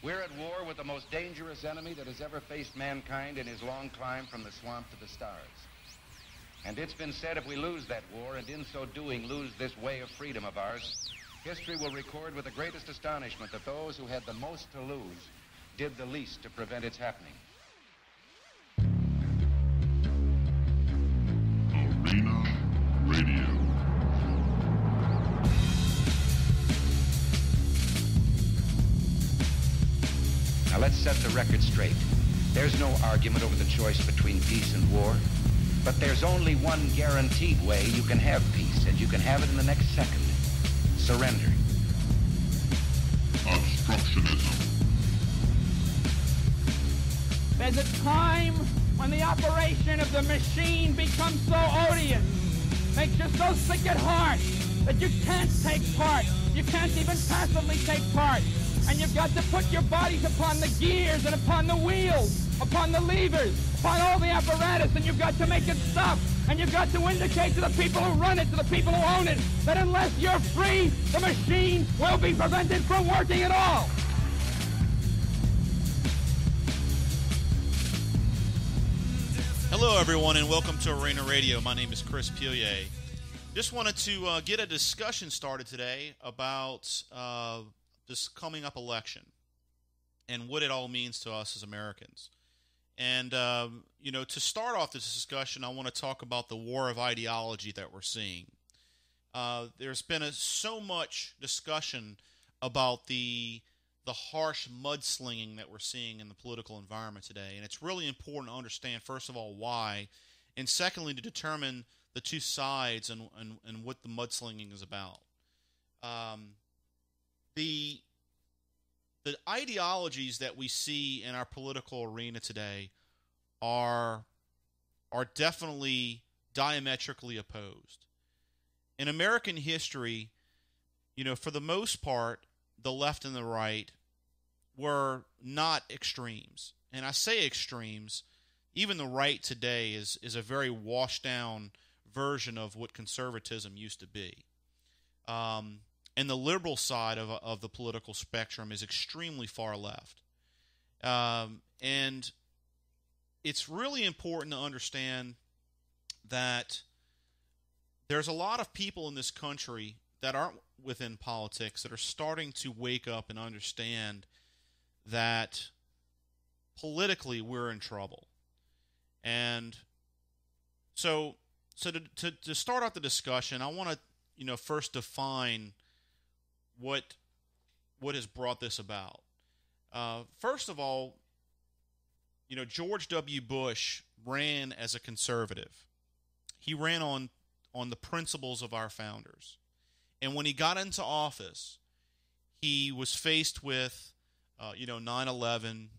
We're at war with the most dangerous enemy that has ever faced mankind in his long climb from the swamp to the stars. And it's been said if we lose that war, and in so doing lose this way of freedom of ours, history will record with the greatest astonishment that those who had the most to lose did the least to prevent its happening. Arena Radio. Now let's set the record straight. There's no argument over the choice between peace and war, but there's only one guaranteed way you can have peace, and you can have it in the next second. Surrender. Obstructionism. There's a time when the operation of the machine becomes so odious, makes you so sick at heart that you can't take part. You can't even passively take part. And you've got to put your bodies upon the gears and upon the wheels, upon the levers, upon all the apparatus, and you've got to make it stop. And you've got to indicate to the people who run it, to the people who own it, that unless you're free, the machine will be prevented from working at all. Hello, everyone, and welcome to Arena Radio. My name is Chris Pilie. Just wanted to get a discussion started today about this coming up election and what it all means to us as Americans. And, to start off this discussion, I want to talk about the war of ideology that we're seeing. There's been so much discussion about the harsh mudslinging that we're seeing in the political environment today. And it's really important to understand, first of all, why, and secondly, to determine the two sides and what the mudslinging is about. The ideologies that we see in our political arena today are definitely diametrically opposed. In American history, for the most part, the left and the right were not extremes. And I say extremes, even the right today is a very washed down version of what conservatism used to be. And the liberal side of the political spectrum is extremely far left. And it's really important to understand that there's a lot of people in this country that aren't within politics that are starting to wake up and understand that politically we're in trouble. And so to start out the discussion, I want to first define what has brought this about. First of all, George W. Bush ran as a conservative. He ran on the principles of our founders. And when he got into office, he was faced with 9/11,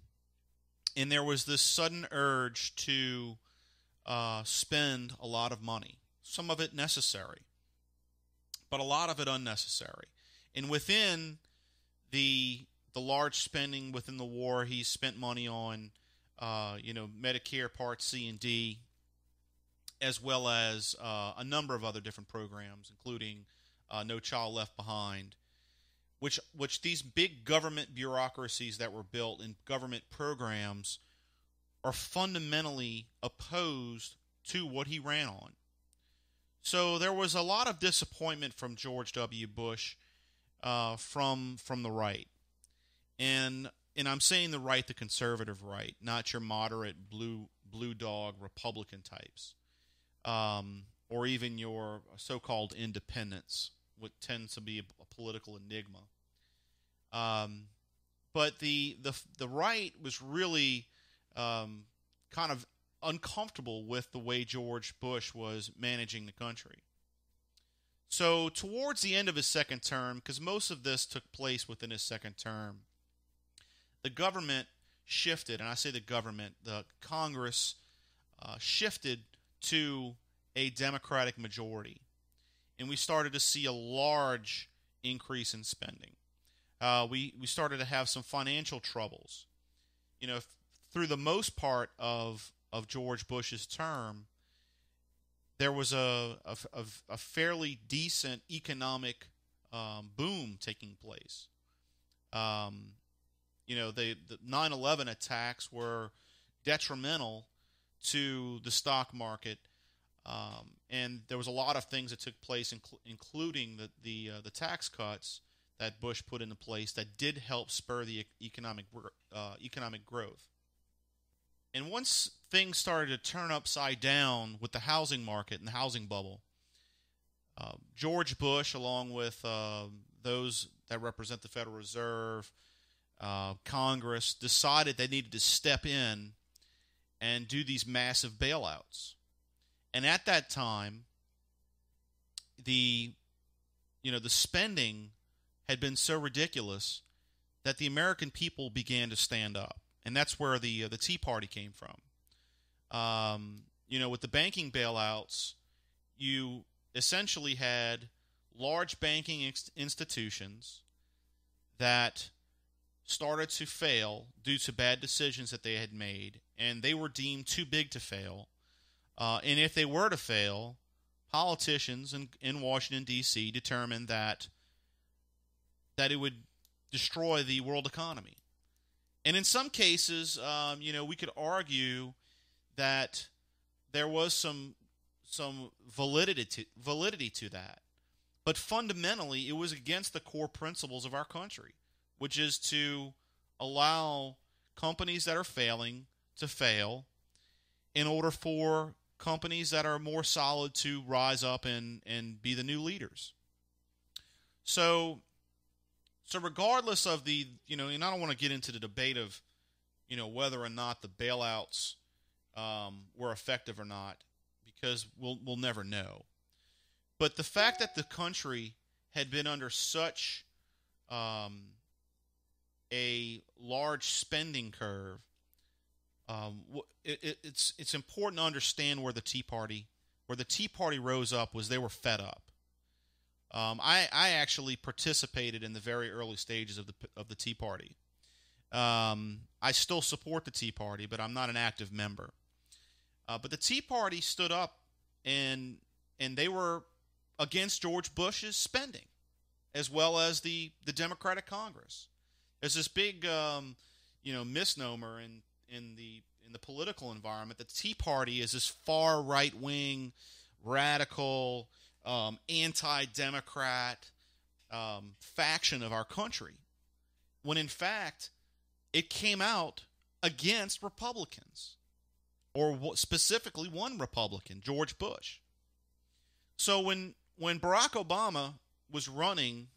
and there was this sudden urge to spend a lot of money, some of it necessary, but a lot of it unnecessary. And within the large spending within the war, he spent money on Medicare Part C and D, as well as a number of other different programs, including No Child Left Behind, which these big government bureaucracies that were built in government programs are fundamentally opposed to what he ran on. So there was a lot of disappointment from George W. Bush from the right. And I'm saying the right, the conservative right, not your moderate blue dog Republican types, or even your so-called independents, what tends to be a political enigma. But the right was really kind of uncomfortable with the way George Bush was managing the country. So towards the end of his second term, because most of this took place within his second term, the government shifted, and I say the government, the Congress shifted to a Democratic majority. And we started to see a large increase in spending. We started to have some financial troubles. Through the most part of George Bush's term, there was a fairly decent economic boom taking place. the 9/11 attacks were detrimental to the stock market, and there was a lot of things that took place, including the tax cuts that Bush put into place that did help spur the economic growth. And once things started to turn upside down with the housing market and the housing bubble, George Bush, along with those that represent the Federal Reserve, Congress, decided they needed to step in and do these massive bailouts. And at that time, the spending had been so ridiculous that the American people began to stand up. And that's where the Tea Party came from. With the banking bailouts, you essentially had large banking institutions that started to fail due to bad decisions that they had made, and they were deemed too big to fail. And if they were to fail, politicians in Washington, D.C. determined that it would destroy the world economy. And in some cases, we could argue that there was some validity to that. But fundamentally, it was against the core principles of our country, which is to allow companies that are failing to fail in order for companies that are more solid to rise up and be the new leaders. So regardless of the, and I don't want to get into the debate of, whether or not the bailouts were effective or not, because we'll never know. But the fact that the country had been under such a large spending curve, it's important to understand where the Tea Party rose up was they were fed up. I actually participated in the very early stages of the Tea Party. I still support the Tea Party, but I'm not an active member. But the Tea Party stood up and they were against George Bush's spending, as well as the Democratic Congress. There's this big misnomer in the political environment that the Tea Party is this far right wing, radical, anti-democrat faction of our country, when in fact it came out against Republicans, or specifically one Republican, George Bush. So when Barack Obama was running,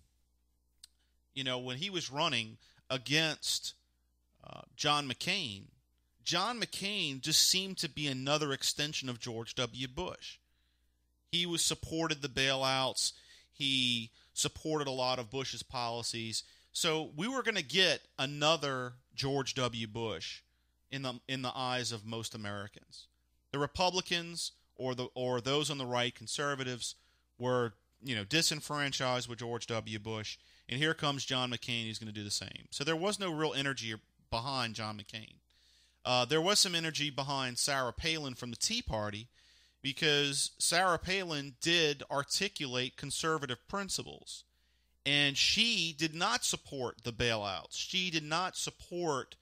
when he was running against John McCain just seemed to be another extension of George W. Bush. He supported the bailouts. He supported a lot of Bush's policies. So we were going to get another George W. Bush in the eyes of most Americans. The Republicans or those on the right, conservatives, were disenfranchised with George W. Bush, and here comes John McCain. He's going to do the same. So there was no real energy behind John McCain. There was some energy behind Sarah Palin from the Tea Party, because Sarah Palin did articulate conservative principles, and she did not support the bailouts. She did not support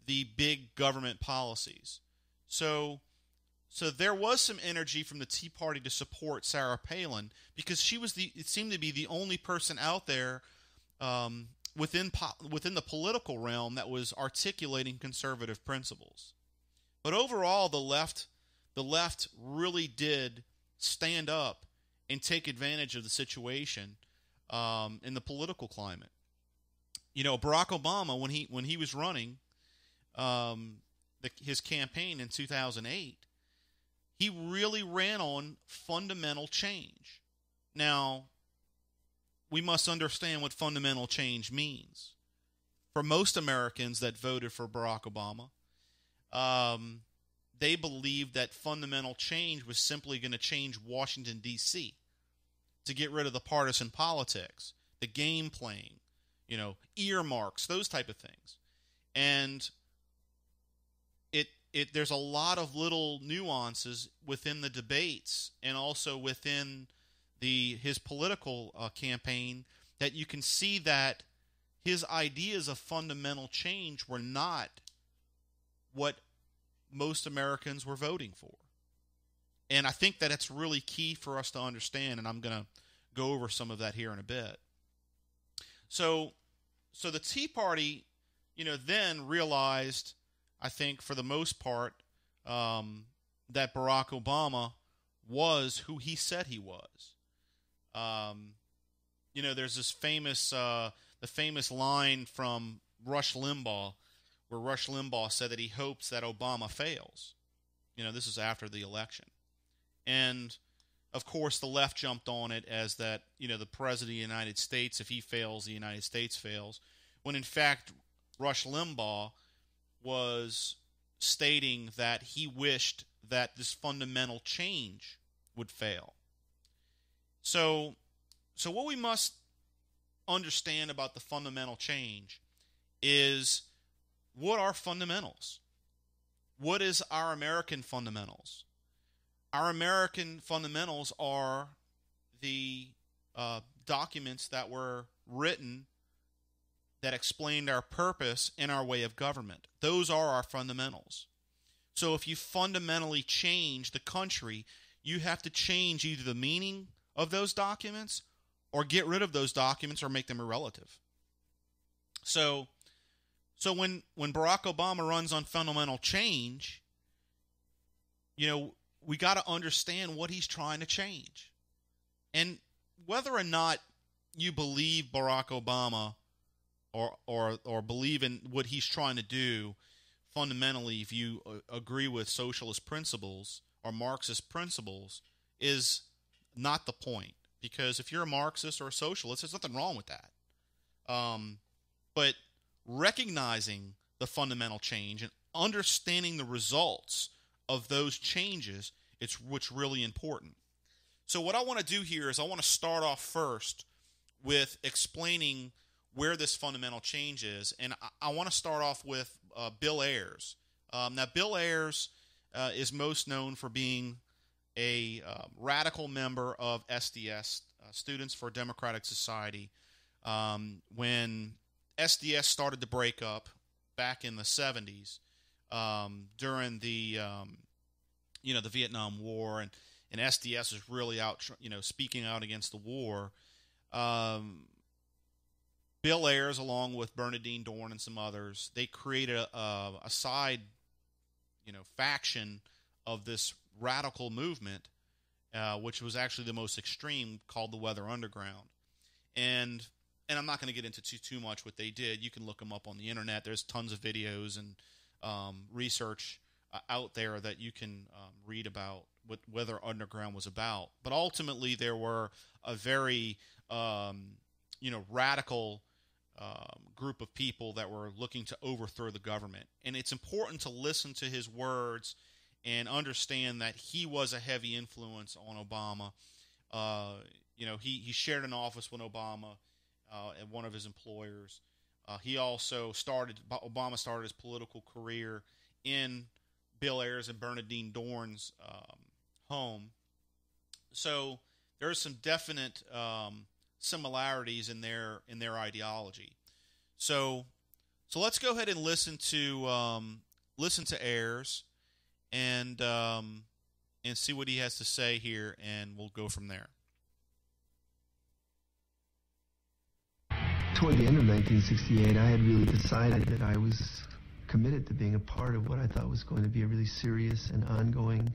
the big government policies. So there was some energy from the Tea Party to support Sarah Palin, because it seemed to be the only person out there within the political realm that was articulating conservative principles. But overall, the left really did stand up and take advantage of the situation in the political climate. Barack Obama, when he was running his campaign in 2008, he really ran on fundamental change. Now, we must understand what fundamental change means. For most Americans that voted for Barack Obama, they believed that fundamental change was simply going to change Washington, D.C., to get rid of the partisan politics, the game playing, earmarks, those type of things. And there's a lot of little nuances within the debates and also within his political campaign that you can see that his ideas of fundamental change were not what most Americans were voting for. And I think that it's really key for us to understand, and I'm going to go over some of that here in a bit. So the Tea Party, then realized, I think for the most part, that Barack Obama was who he said he was. There's this the famous line from Rush Limbaugh, where Rush Limbaugh said that he hopes that Obama fails. This is after the election. And, of course, the left jumped on it as that, the President of the United States, if he fails, the United States fails. When, in fact, Rush Limbaugh was stating that he wished that this fundamental change would fail. So what we must understand about the fundamental change is, what are fundamentals? What is our American fundamentals? Our American fundamentals are the documents that were written that explained our purpose and our way of government. Those are our fundamentals. So if you fundamentally change the country, you have to change either the meaning of those documents or get rid of those documents or make them irrelative. So when Barack Obama runs on fundamental change, we got to understand what he's trying to change. And whether or not you believe Barack Obama or believe in what he's trying to do fundamentally, if you agree with socialist principles or Marxist principles, is not the point. Because if you're a Marxist or a socialist, there's nothing wrong with that. But recognizing the fundamental change and understanding the results of those changes, it's what's really important. So what I want to do here is I want to start off first with explaining where this fundamental change is, and I want to start off with Bill Ayers. Now, Bill Ayers is most known for being a radical member of SDS, Students for Democratic Society. When SDS started to break up back in the 70s, during the the Vietnam War, and SDS was really out, speaking out against the war. Bill Ayers, along with Bernardine Dorn and some others, they created a side, faction of this radical movement, which was actually the most extreme, called the Weather Underground. And I'm not going to get into too much what they did. You can look them up on the internet. There's tons of videos and research out there that you can read about what Weather Underground was about. But ultimately, there were a very radical group of people that were looking to overthrow the government. And it's important to listen to his words and understand that he was a heavy influence on Obama. He shared an office with Obama at one of his employers. He also Obama started his political career in Bill Ayers and Bernardine Dorn's home. So there's some definite similarities in their ideology. So let's go ahead and listen to Ayers and see what he has to say here, and we'll go from there. Toward the end of 1968, I had really decided that I was committed to being a part of what I thought was going to be a really serious and ongoing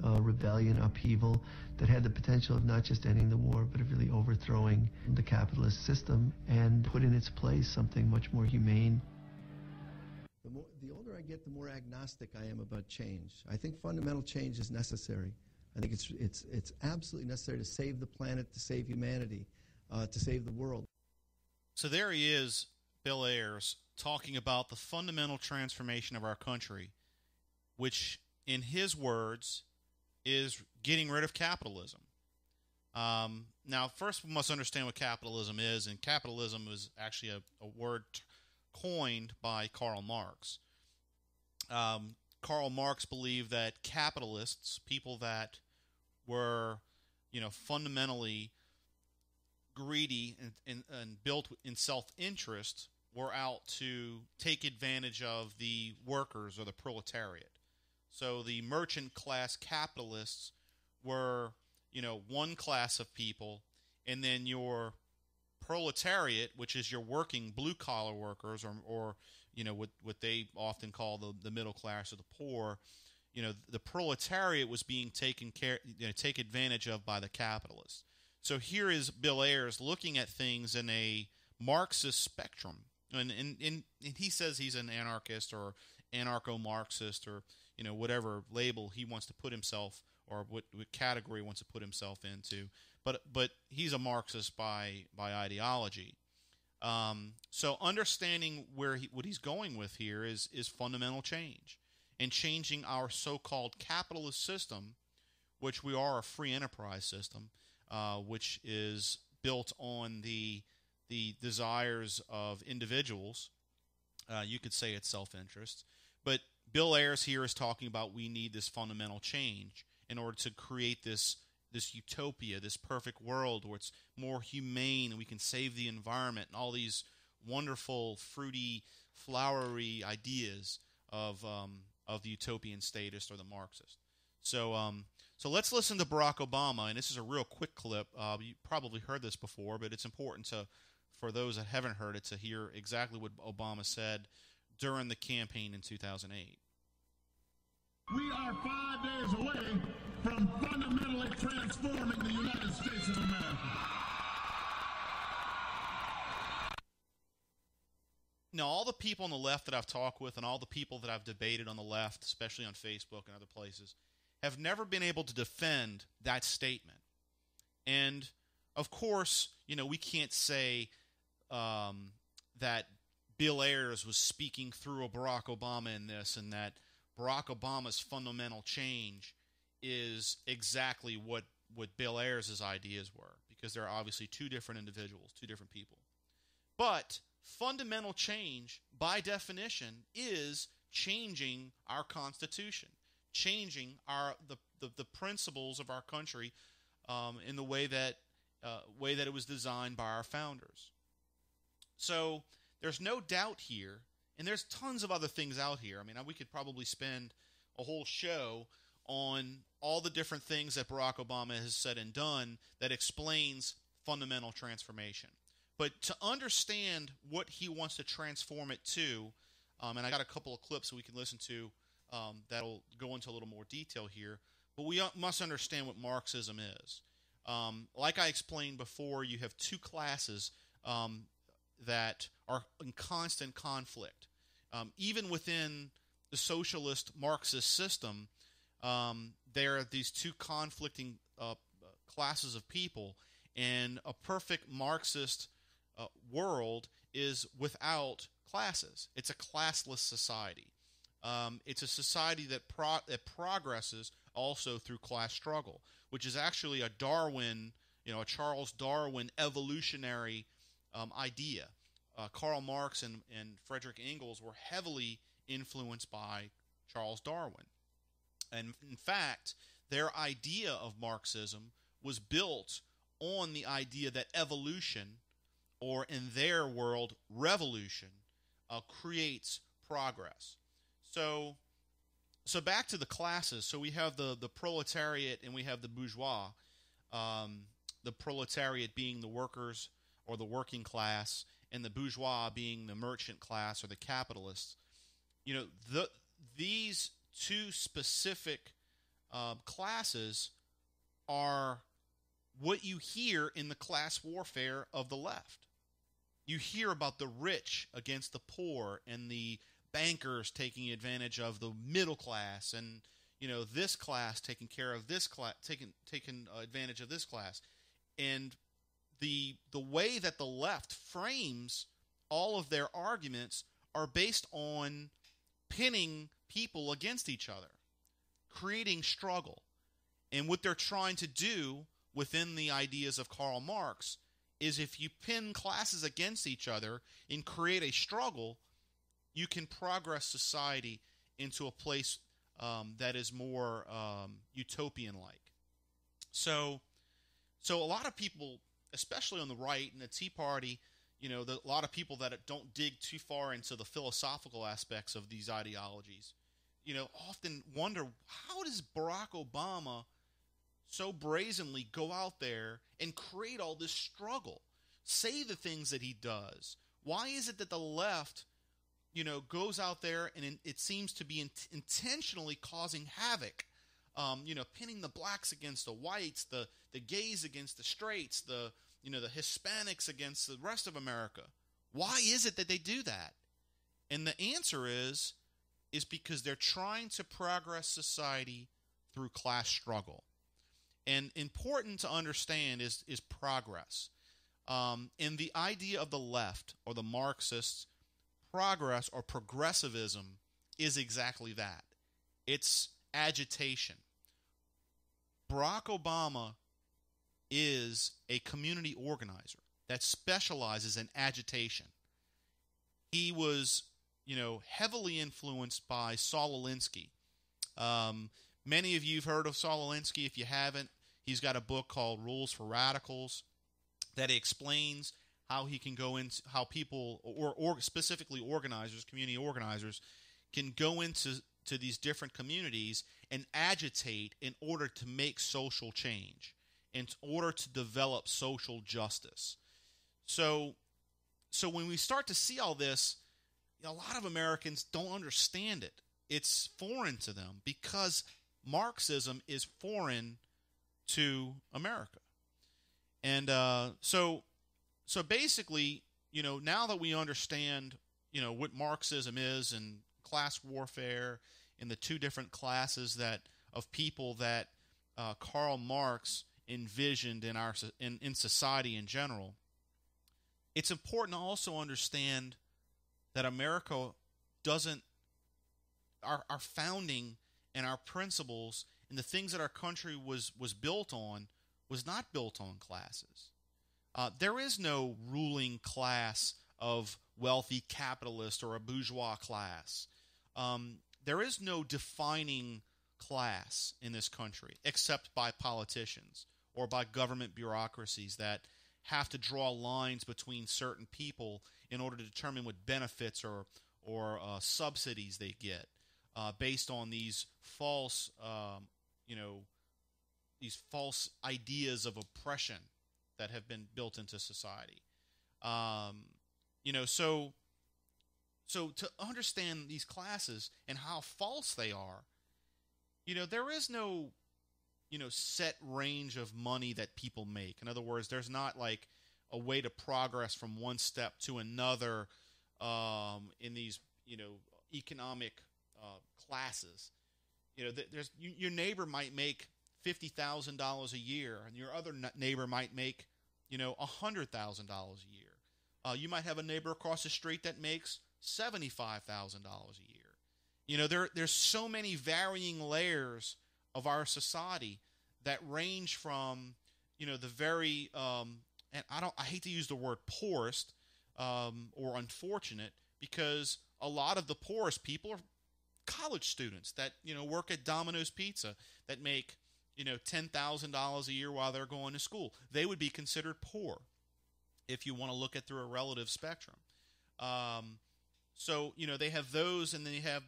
rebellion, upheaval that had the potential of not just ending the war, but of really overthrowing the capitalist system and put in its place something much more humane. The older I get, the more agnostic I am about change. I think fundamental change is necessary. I think it's absolutely necessary to save the planet, to save humanity, to save the world. So there he is, Bill Ayers, talking about the fundamental transformation of our country, which, in his words, is getting rid of capitalism. Now, first we must understand what capitalism is, and capitalism is actually a word coined by Karl Marx. Karl Marx believed that capitalists, people that were, fundamentally greedy and built in self-interest were out to take advantage of the workers or the proletariat. So the merchant class capitalists were, one class of people, and then your proletariat, which is your working blue-collar workers, or what they often call the middle class or the poor. The proletariat was being taken advantage of by the capitalists. So here is Bill Ayers looking at things in a Marxist spectrum, and he says he's an anarchist or anarcho-Marxist or whatever label he wants to put himself or what category he wants to put himself into. But he's a Marxist by ideology. So understanding what he's going with here is fundamental change, and changing our so-called capitalist system, which we are a free enterprise system, which is built on the desires of individuals. You could say it's self-interest, but Bill Ayers here is talking about we need this fundamental change in order to create this utopia, this perfect world where it's more humane and we can save the environment and all these wonderful, fruity, flowery ideas of the utopian statist or the Marxist. So let's listen to Barack Obama, and this is a real quick clip. You probably heard this before, but it's important for those that haven't heard it to hear exactly what Obama said during the campaign in 2008. We are 5 days away from fundamentally transforming the United States of America. Now, all the people on the left that I've talked with and all the people that I've debated on the left, especially on Facebook and other places, have never been able to defend that statement. And, of course, we can't say that Bill Ayers was speaking through a Barack Obama in this, and that Barack Obama's fundamental change is exactly what Bill Ayers' ideas were, because they're obviously two different individuals, two different people. But fundamental change, by definition, is changing our Constitution, changing the principles of our country in the way that it was designed by our founders. So there's no doubt here, and there's tons of other things out here. I mean, we could probably spend a whole show on all the different things that Barack Obama has said and done that explains fundamental transformation. But to understand what he wants to transform it to, and I got a couple of clips that we can listen to that'll go into a little more detail here, but we must understand what Marxism is. Like I explained before, you have two classes that are in constant conflict. Even within the socialist Marxist system, there are these two conflicting classes of people, and a perfect Marxist world is without classes. It's a classless society. It's a society that progresses also through class struggle, which is actually a Charles Darwin evolutionary idea. Karl Marx and Frederick Engels were heavily influenced by Charles Darwin. And in fact, their idea of Marxism was built on the idea that evolution, or in their world, revolution, creates progress. So back to the classes. So we have the proletariat and we have the bourgeois. The proletariat being the workers or the working class, and the bourgeois being the merchant class or the capitalists. These two specific classes are what you hear in the class warfare of the left. You hear about the rich against the poor, and the bankers taking advantage of the middle class, and this class taking care of this class, taking advantage of this class. And the way that the left frames all of their arguments are based on pinning people against each other, creating struggle. And what they're trying to do within the ideas of Karl Marx is, if you pin classes against each other and create a struggle, you can progress society into a place that is more utopian-like. So a lot of people, especially on the right and the Tea Party, a lot of people that don't dig too far into the philosophical aspects of these ideologies, often wonder, how does Barack Obama so brazenly go out there and create all this struggle, say the things that he does? Why is it that the left, goes out there and it seems to be intentionally causing havoc, pinning the blacks against the whites, the gays against the straights, the Hispanics against the rest of America? Why is it that they do that? And the answer is because they're trying to progress society through class struggle. And important to understand is progress. And the idea of the left or the Marxists, progress or progressivism is exactly that. It's agitation. Barack Obama is a community organizer that specializes in agitation. He was, heavily influenced by Saul Alinsky. Many of you have heard of Saul Alinsky. If you haven't, he's got a book called Rules for Radicals that explains how he can go into how people, or specifically organizers, community organizers, can go into these different communities and agitate in order to make social change, in order to develop social justice. So when we start to see all this, a lot of Americans don't understand it. It's foreign to them because Marxism is foreign to America. And so basically, now that we understand, what Marxism is and class warfare and the two different classes of people that Karl Marx envisioned in society in general, it's important to also understand that America our founding and our principles and the things that our country was built on was not built on classes. There is no ruling class of wealthy capitalist or a bourgeois class. There is no defining class in this country except by politicians or by government bureaucracies that have to draw lines between certain people in order to determine what benefits or subsidies they get based on these false, these false ideas of oppression that have been built into society. So to understand these classes and how false they are, there is no, set range of money that people make. In other words, there's not like a way to progress from one step to another in these, economic classes. There's your neighbor might make $50,000 a year, and your other neighbor might make, $100,000 a year. You might have a neighbor across the street that makes $75,000 a year. There's so many varying layers of our society that range from, the very, and I hate to use the word poorest or unfortunate, because a lot of the poorest people are college students that, work at Domino's Pizza that make, $10,000 a year while they're going to school. They would be considered poor if you want to look at through a relative spectrum. So, they have those, and then you have,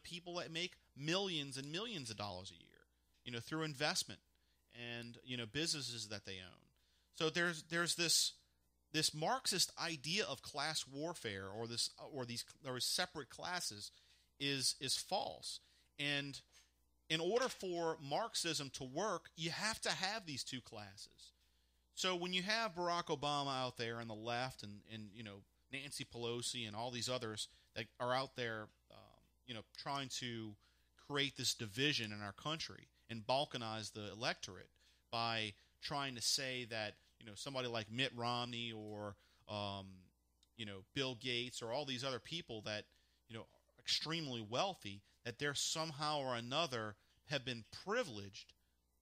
people that make millions and millions of dollars a year, through investment and, businesses that they own. So there's this Marxist idea of class warfare or these separate classes is false. And in order for Marxism to work, you have to have these two classes. So when you have Barack Obama out there on the left and Nancy Pelosi and all these others that are out there, trying to create this division in our country and balkanize the electorate by trying to say that, somebody like Mitt Romney or, Bill Gates or all these other people that, are extremely wealthy, that they're somehow or another have been privileged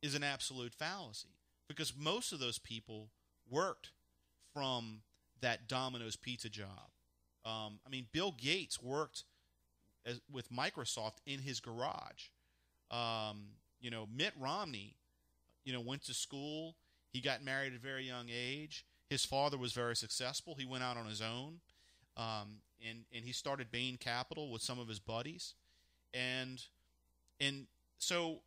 is an absolute fallacy, because most of those people worked from that Domino's Pizza job. Bill Gates worked with Microsoft in his garage. Mitt Romney, went to school. He got married at a very young age. His father was very successful. He went out on his own, and he started Bain Capital with some of his buddies, and so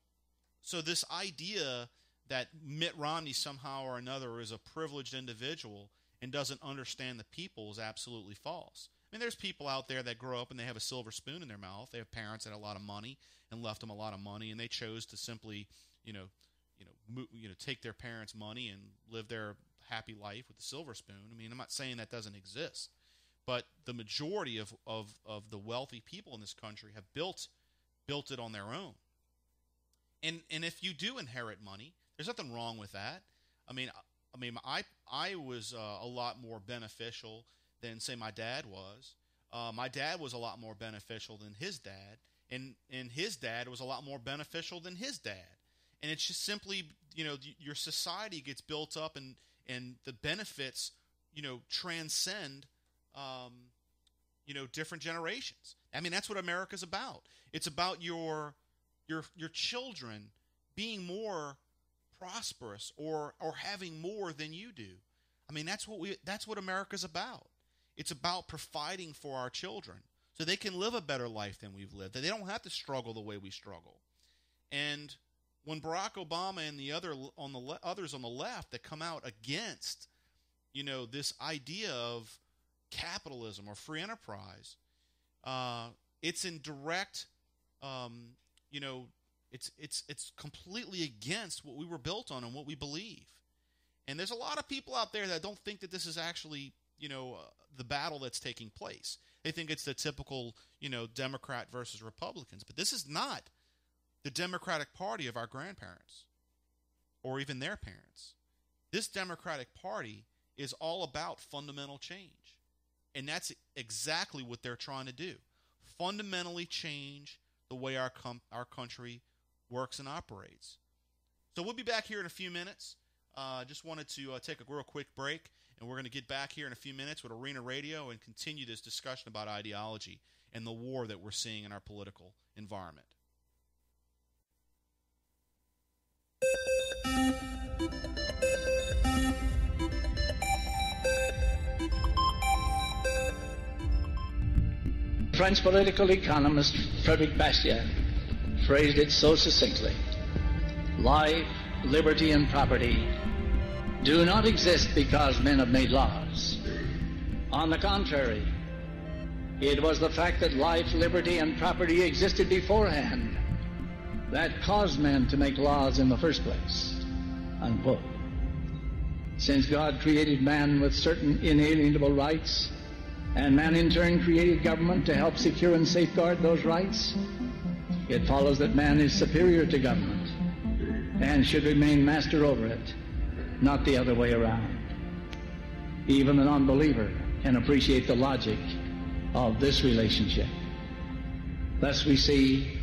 this idea that Mitt Romney somehow or another is a privileged individual and doesn't understand the people is absolutely false. I mean, there's people out there that grow up and they have a silver spoon in their mouth. They have parents that had a lot of money and left them a lot of money, and they chose to simply, take their parents' money and live their happy life with the silver spoon. I mean, I'm not saying that doesn't exist, but the majority of the wealthy people in this country have built it on their own. And if you do inherit money, there's nothing wrong with that. I mean, I was a lot more beneficial than, say, my dad was. My dad was a lot more beneficial than his dad, and his dad was a lot more beneficial than his dad. And it's just simply, your society gets built up, and the benefits, transcend, different generations. I mean, that's what America's about. It's about your children being more prosperous or having more than you do. I mean, that's what America's about. It's about providing for our children so they can live a better life than we've lived, that they don't have to struggle the way we struggle. And when Barack Obama and the others on the left that come out against, this idea of capitalism or free enterprise, it's in direct, it's completely against what we were built on and what we believe. And there's a lot of people out there that don't think that this is actually, the battle that's taking place. They think it's the typical, Democrat versus Republicans. But this is not the Democratic Party of our grandparents or even their parents. This Democratic Party is all about fundamental change. And that's exactly what they're trying to do. Fundamentally change the way our country works and operates. So we'll be back here in a few minutes. Just wanted to take a real quick break, and we're going to get back here in a few minutes with Arena Radio and continue this discussion about ideology and the war that we're seeing in our political environment. French political economist Frédéric Bastiat phrased it so succinctly: life, liberty, and property do not exist because men have made laws. On the contrary, it was the fact that life, liberty, and property existed beforehand that caused men to make laws in the first place. Unquote. Since God created man with certain inalienable rights, and man in turn created government to help secure and safeguard those rights, it follows that man is superior to government and should remain master over it, not the other way around. Even the non-believer can appreciate the logic of this relationship. Thus we see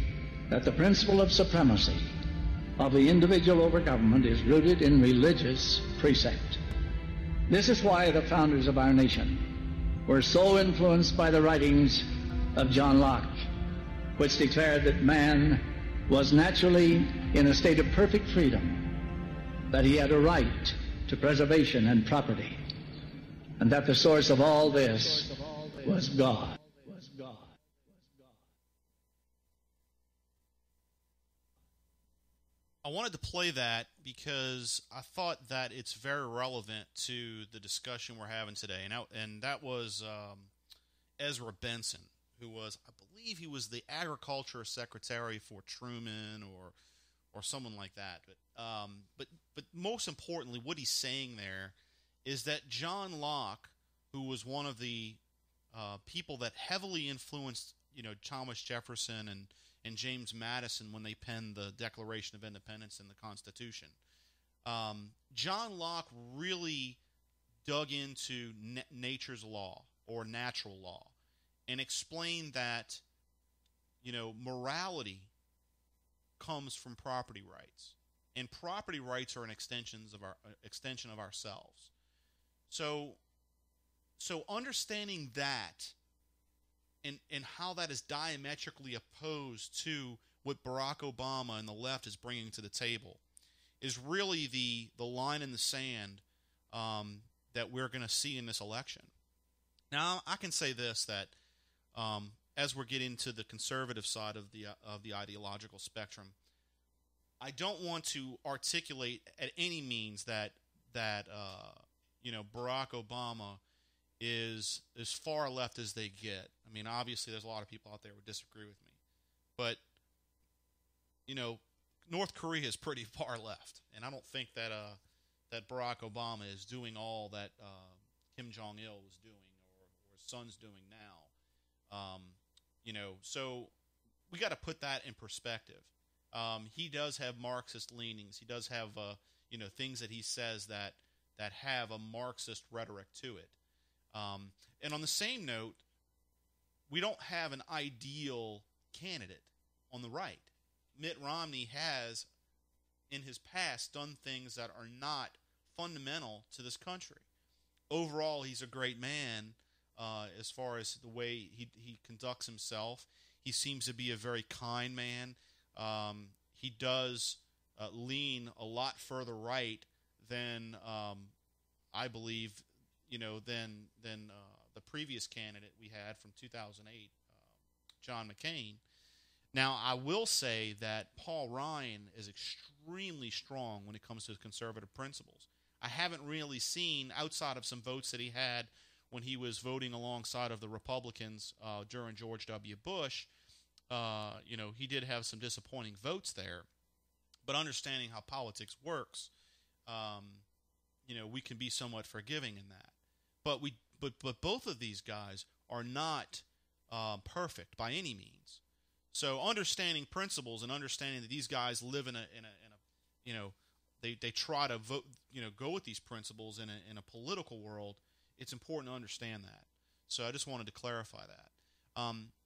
that the principle of supremacy of the individual over government is rooted in religious precept. This is why the founders of our nation were so influenced by the writings of John Locke, which declared that man was naturally in a state of perfect freedom, that he had a right to preservation and property, and that the source of all this was God. I wanted to play that because I thought that it's very relevant to the discussion we're having today, and that was Ezra Benson, who was, I believe, he was the Agriculture Secretary for Truman or someone like that. But most importantly, what he's saying there is that John Locke, who was one of the people that heavily influenced, Thomas Jefferson and James Madison when they penned the Declaration of Independence and the Constitution. John Locke really dug into nature's law or natural law and explained that, morality comes from property rights, and property rights are an extension of ourselves. So understanding that and how that is diametrically opposed to what Barack Obama and the left is bringing to the table is really the line in the sand that we're going to see in this election. Now, I can say this, that as we're getting to the conservative side of the ideological spectrum, I don't want to articulate at any means that Barack Obama is as far left as they get. I mean, obviously, there's a lot of people out there who would disagree with me, but North Korea is pretty far left, and I don't think that Barack Obama is doing all that Kim Jong-il was doing or his son's doing now. So we got to put that in perspective. He does have Marxist leanings. He does have things that he says that have a Marxist rhetoric to it. And on the same note, we don't have an ideal candidate on the right. Mitt Romney has, in his past, done things that are not fundamental to this country. Overall, he's a great man as far as the way he conducts himself. He seems to be a very kind man. He does lean a lot further right than I believe, than the previous candidate we had from 2008, John McCain. Now, I will say that Paul Ryan is extremely strong when it comes to conservative principles. I haven't really seen, outside of some votes that he had when he was voting alongside of the Republicans during George W. Bush, he did have some disappointing votes there. But understanding how politics works, we can be somewhat forgiving in that. But both of these guys are not perfect by any means. So understanding principles and understanding that these guys live in a they try to vote, go with these principles in a political world. It's important to understand that. So I just wanted to clarify that.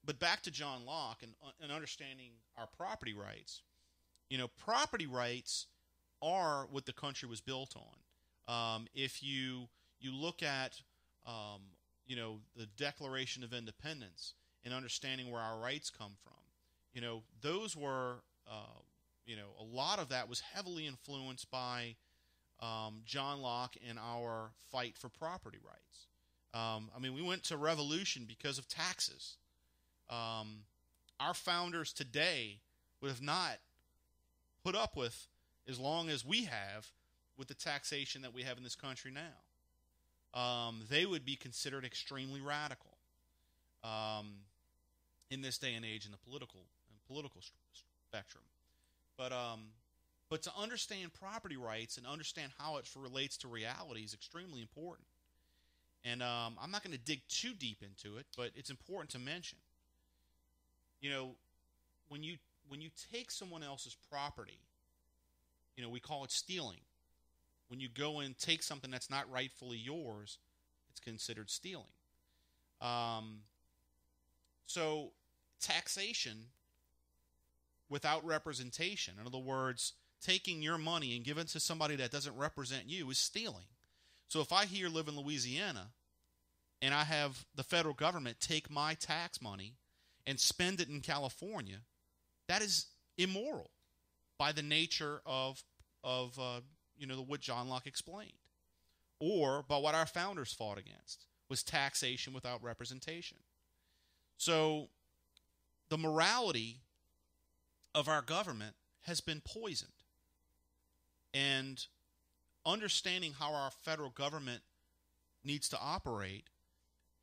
But back to John Locke and understanding our property rights. Property rights are what the country was built on. If you look at the Declaration of Independence and understanding where our rights come from, those were a lot of that was heavily influenced by John Locke and our fight for property rights. We went to revolution because of taxes. Our founders today would have not put up with, as long as we have, with the taxation that we have in this country now. They would be considered extremely radical in this day and age in the political spectrum. But to understand property rights and understand how it relates to reality is extremely important. And I'm not going to dig too deep into it, but it's important to mention. When you take someone else's property, we call it stealing. When you go and take something that's not rightfully yours, it's considered stealing. So taxation without representation, in other words, taking your money and giving it to somebody that doesn't represent you, is stealing. So if I here live in Louisiana and I have the federal government take my tax money and spend it in California, that is immoral by the nature of what John Locke explained, or by what our founders fought against, was taxation without representation. So the morality of our government has been poisoned. And understanding how our federal government needs to operate,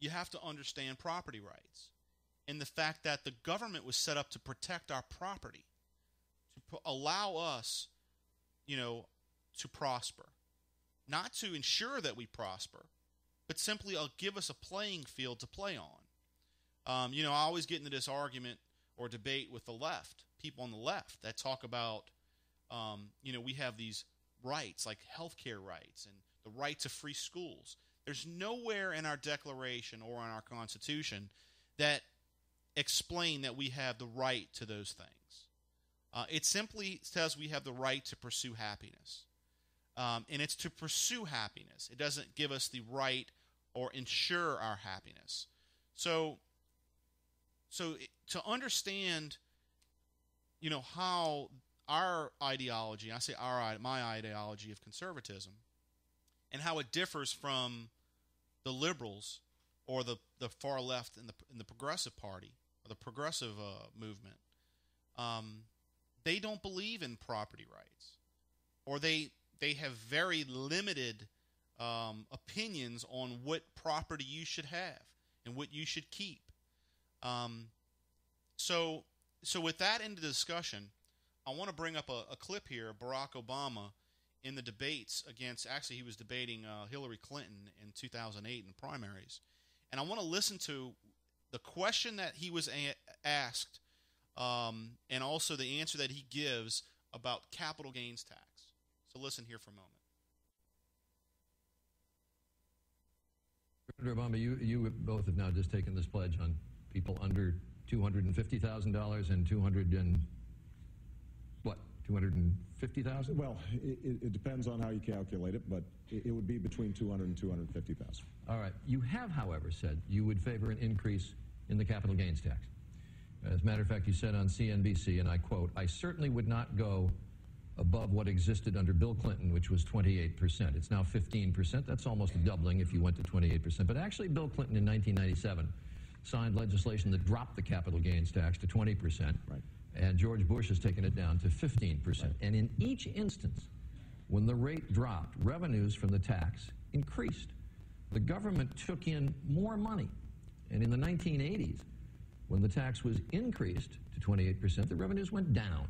you have to understand property rights and the fact that the government was set up to protect our property, to allow us, to prosper. Not to ensure that we prosper, but simply give us a playing field to play on. I always get into this argument or debate with the left, people on the left that talk about, we have these rights like healthcare rights and the right to free schools. There's nowhere in our Declaration or in our Constitution that explain that we have the right to those things. It simply says we have the right to pursue happiness. And it's to pursue happiness. It doesn't give us the right or ensure our happiness. So to understand, how our ideology, I say my ideology of conservatism, and how it differs from the liberals or the far left in the Progressive Party or the progressive movement. They don't believe in property rights, or they have very limited opinions on what property you should have and what you should keep. So with that into discussion, I want to bring up a clip here of Barack Obama in the debates against, actually he was debating Hillary Clinton in 2008 in the primaries. And I want to listen to the question that he was asked and also the answer that he gives about capital gains tax. So listen here for a moment. Senator Obama, you both have now just taken this pledge on people under $250,000 and $250,000? Well, it depends on how you calculate it, but it would be between $200,000 and $250,000. All right. You have, however, said you would favor an increase in the capital gains tax. As a matter of fact, you said on CNBC, and I quote, "I certainly would not go above what existed under Bill Clinton, which was 28%. It's now 15%. That's almost a doubling if you went to 28%. But actually, Bill Clinton in 1997 signed legislation that dropped the capital gains tax to 20%. Right. And George Bush has taken it down to 15%. Right. And in each instance, when the rate dropped, revenues from the tax increased. The government took in more money. And in the 1980s, when the tax was increased to 28%, the revenues went down.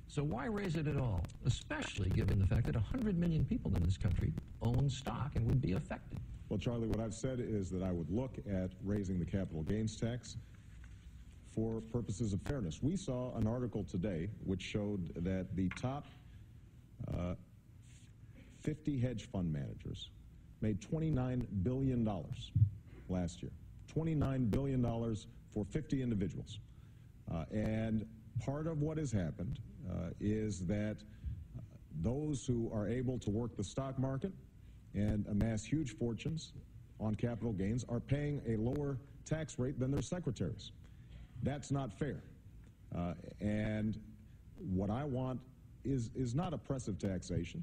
So why raise it at all, especially given the fact that 100 million people in this country own stock and would be affected? Well, Charlie, what I've said is that I would look at raising the capital gains tax for purposes of fairness. We saw an article today which showed that the top 50 hedge fund managers made $29 billion last year. $29 billion for 50 individuals. And part of what has happened is that those who are able to work the stock market and amass huge fortunes on capital gains are paying a lower tax rate than their secretaries. That's not fair. And what I want is not oppressive taxation.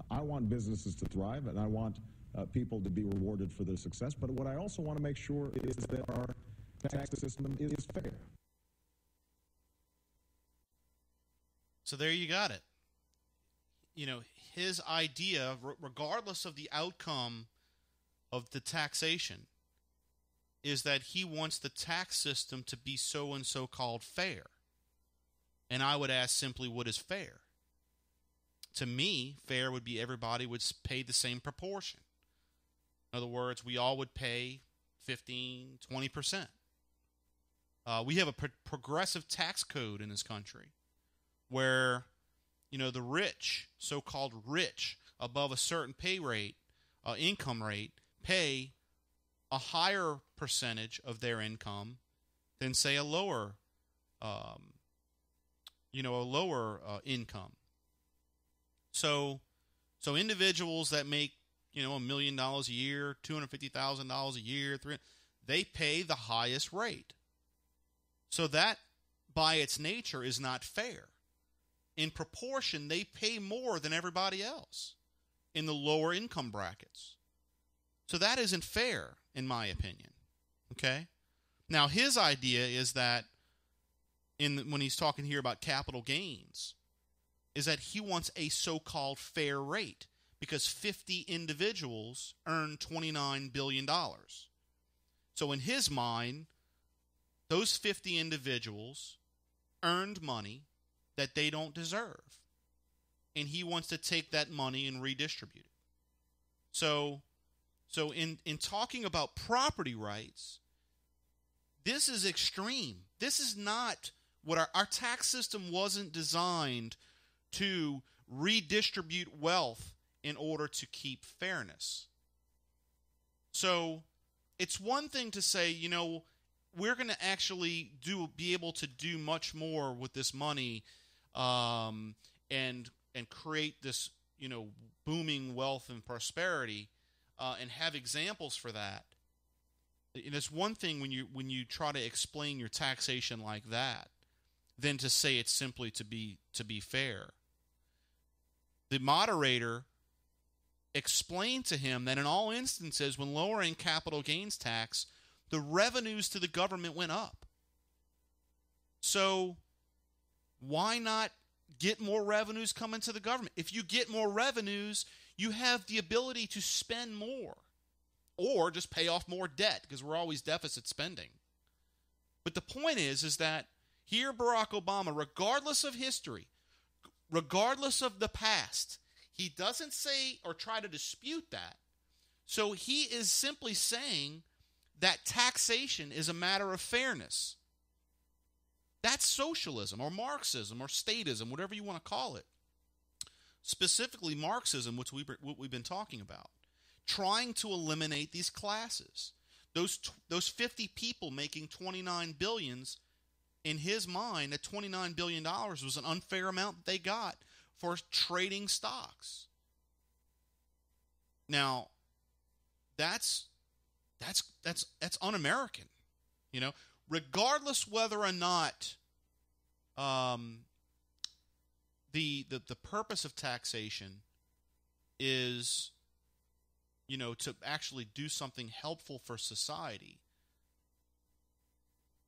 I want businesses to thrive, and I want people to be rewarded for their success. But what I also want to make sure is that our tax system is fair. So there you got it. You know, his idea, regardless of the outcome of the taxation, is that he wants the tax system to be so and so called fair. And I would ask simply, what is fair? To me, fair would be everybody would pay the same proportion. In other words, we all would pay 15, 20%. We have a progressive tax code in this country where, you know, the rich, so-called rich, above a certain pay rate, income rate, pay a higher percentage of their income than, say, a lower income. So individuals that make, $1 million a year, $250,000 a year, they pay the highest rate. So that, by its nature, is not fair. In proportion, they pay more than everybody else in the lower income brackets. So that isn't fair, in my opinion. Okay? Now, his idea is that, when he's talking here about capital gains, is that he wants a so-called fair rate because 50 individuals earn $29 billion. So in his mind, those 50 individuals earned money that they don't deserve. And he wants to take that money and redistribute it. So in talking about property rights, this is extreme. This is not what our tax system wasn't designed to redistribute wealth in order to keep fairness. So it's one thing to say, we're going to actually be able to do much more with this money and create this, booming wealth and prosperity and have examples for that. And it's one thing when you try to explain your taxation like that. than to say it's simply to be fair. The moderator explained to him that in all instances, when lowering capital gains tax, the revenues to the government went up. So why not get more revenues coming to the government? If you get more revenues, you have the ability to spend more or just pay off more debt, because we're always deficit spending. But the point is that here Barack Obama, regardless of history, regardless of the past, he doesn't say or try to dispute that. So he is simply saying that taxation is a matter of fairness. That's socialism or Marxism or statism, whatever you want to call it. Specifically Marxism, which we've been talking about. Trying to eliminate these classes. Those 50 people making $29 billion, in his mind, that $29 billion was an unfair amount that they got for trading stocks. Now, that's un-American, you know. Regardless whether or not the purpose of taxation is, you know, to actually do something helpful for society.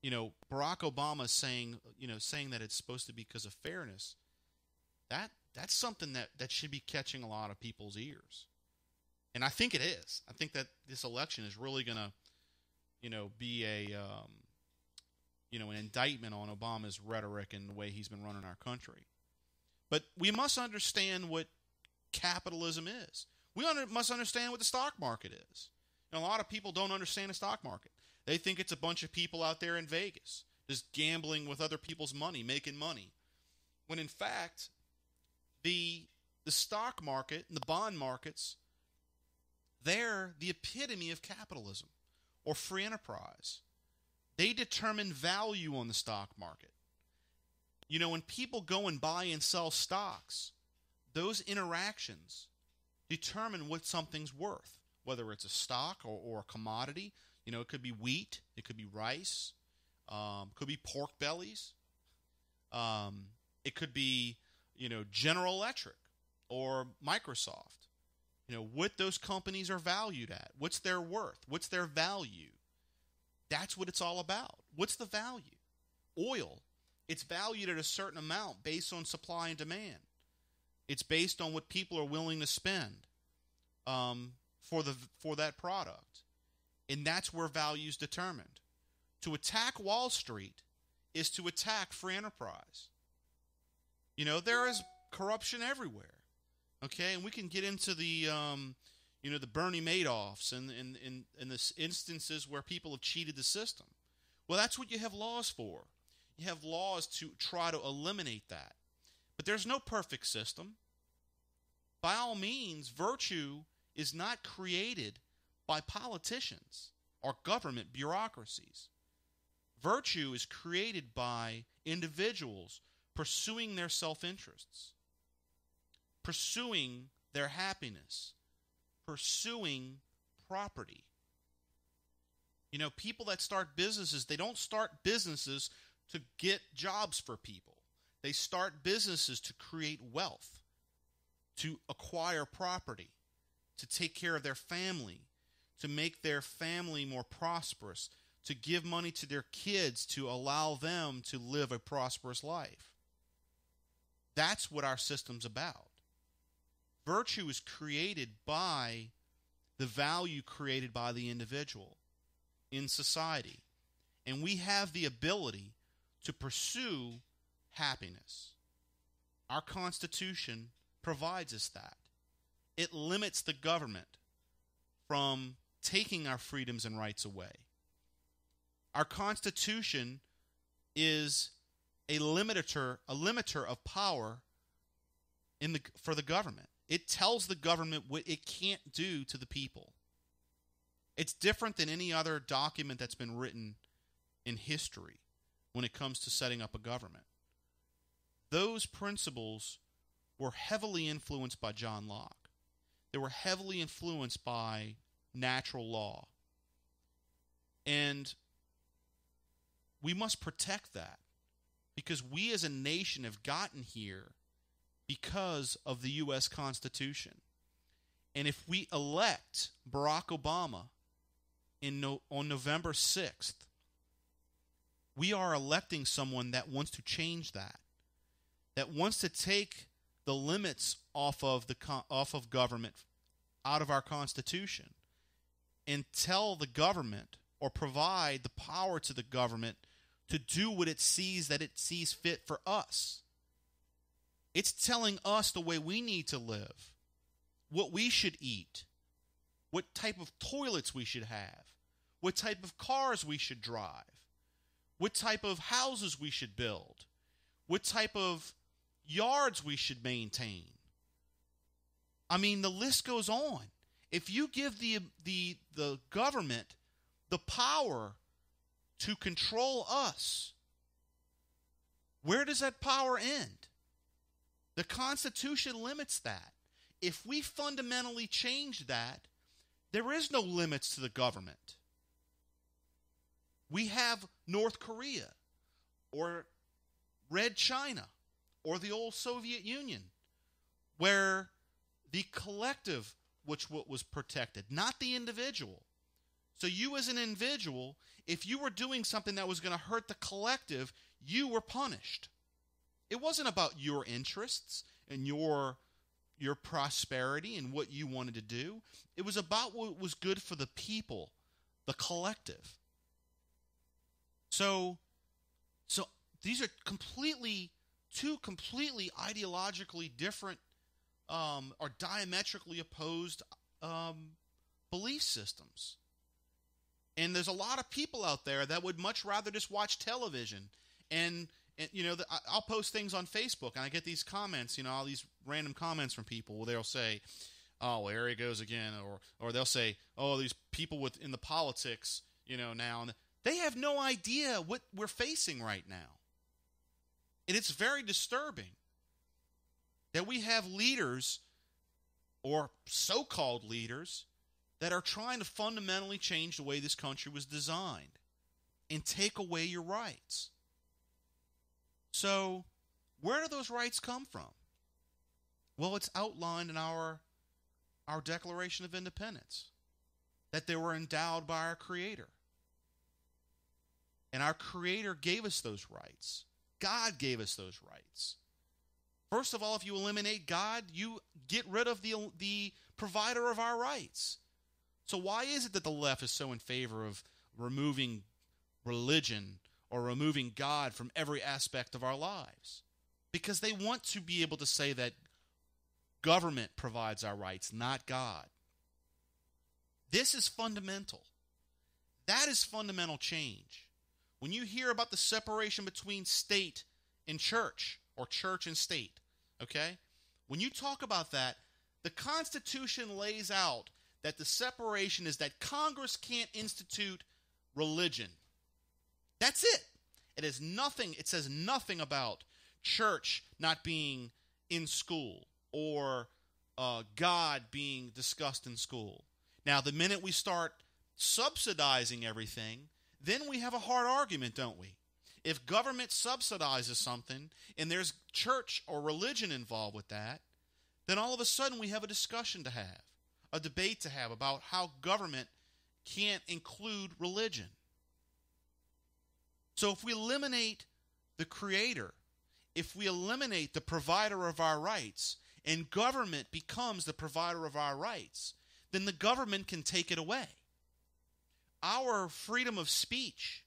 You know, Barack Obama is saying that it's supposed to be because of fairness. That's something that should be catching a lot of people's ears. And I think it is. I think that this election is really going to, you know, be an indictment on Obama's rhetoric and the way he's been running our country. But we must understand what capitalism is. We must understand what the stock market is. And a lot of people don't understand the stock market. They think it's a bunch of people out there in Vegas just gambling with other people's money, making money. When in fact, the stock market and the bond markets, they're the epitome of capitalism or free enterprise. They determine value on the stock market. You know, when people go and buy and sell stocks, those interactions determine what something's worth, whether it's a stock or a commodity. You know, it could be wheat, it could be rice, could be pork bellies, it could be, you know, General Electric or Microsoft. You know, what those companies are valued at, what's their worth, what's their value. That's what it's all about. What's the value? Oil, it's valued at a certain amount based on supply and demand. It's based on what people are willing to spend for that product. And that's where value is determined. To attack Wall Street is to attack free enterprise. You know, there is corruption everywhere. Okay, and we can get into the the Bernie Madoffs and the instances where people have cheated the system. Well, that's what you have laws for. You have laws to try to eliminate that. But there's no perfect system. By all means, virtue is not created by politicians or government bureaucracies. Virtue is created by individuals pursuing their self-interests, pursuing their happiness, pursuing property. You know, people that start businesses, they don't start businesses to get jobs for people. They start businesses to create wealth, to acquire property, to take care of their family, to make their family more prosperous, to give money to their kids to allow them to live a prosperous life. That's what our system's about. Virtue is created by the value created by the individual in society. And we have the ability to pursue happiness. Our Constitution provides us that. It limits the government from taking our freedoms and rights away. Our Constitution is a limiter of power for the government. It tells the government what it can't do to the people. It's different than any other document that's been written in history when it comes to setting up a government. Those principles were heavily influenced by John Locke. They were heavily influenced by natural law. And we must protect that because we as a nation have gotten here because of the U.S. Constitution. And if we elect Barack Obama on November 6th, we are electing someone that wants to change that wants to take the limits off of government out of our Constitution and tell the government, or provide the power to the government to do what it sees fit for us. It's telling us the way we need to live, what we should eat, what type of toilets we should have, what type of cars we should drive, what type of houses we should build, what type of yards we should maintain. I mean, the list goes on. If you give the government the power to control us, where does that power end? The Constitution limits that. If we fundamentally change that, there is no limits to the government. We have North Korea, or Red China, or the old Soviet Union, where the collective what was protected, not the individual. So you as an individual, if you were doing something that was going to hurt the collective, you were punished. It wasn't about your interests and your prosperity and what you wanted to do. It was about what was good for the people, the collective. So these are two completely ideologically different or diametrically opposed belief systems. And there's a lot of people out there that would much rather just watch television. And you know, I'll post things on Facebook, and I get these comments, you know, all these random comments from people where they'll say, oh, well, there he goes again. Or they'll say, oh, these people in the politics, you know, now. And they have no idea what we're facing right now. And it's very disturbing that we have leaders, or so-called leaders, that are trying to fundamentally change the way this country was designed and take away your rights. So, where do those rights come from? Well, it's outlined in our Declaration of Independence, that they were endowed by our Creator. And our Creator gave us those rights. God gave us those rights. First of all, if you eliminate God, you get rid of the provider of our rights. So why is it that the left is so in favor of removing religion or removing God from every aspect of our lives? Because they want to be able to say that government provides our rights, not God. This is fundamental. That is fundamental change. When you hear about the separation between state and church, or church and state, okay? When you talk about that, the Constitution lays out that the separation is that Congress can't institute religion. That's it. It says nothing about church not being in school or God being discussed in school. Now, the minute we start subsidizing everything, then we have a hard argument, don't we? If government subsidizes something and there's church or religion involved with that, then all of a sudden we have a discussion to have, a debate to have about how government can't include religion. So if we eliminate the Creator, if we eliminate the provider of our rights, and government becomes the provider of our rights, then the government can take it away. Our freedom of speech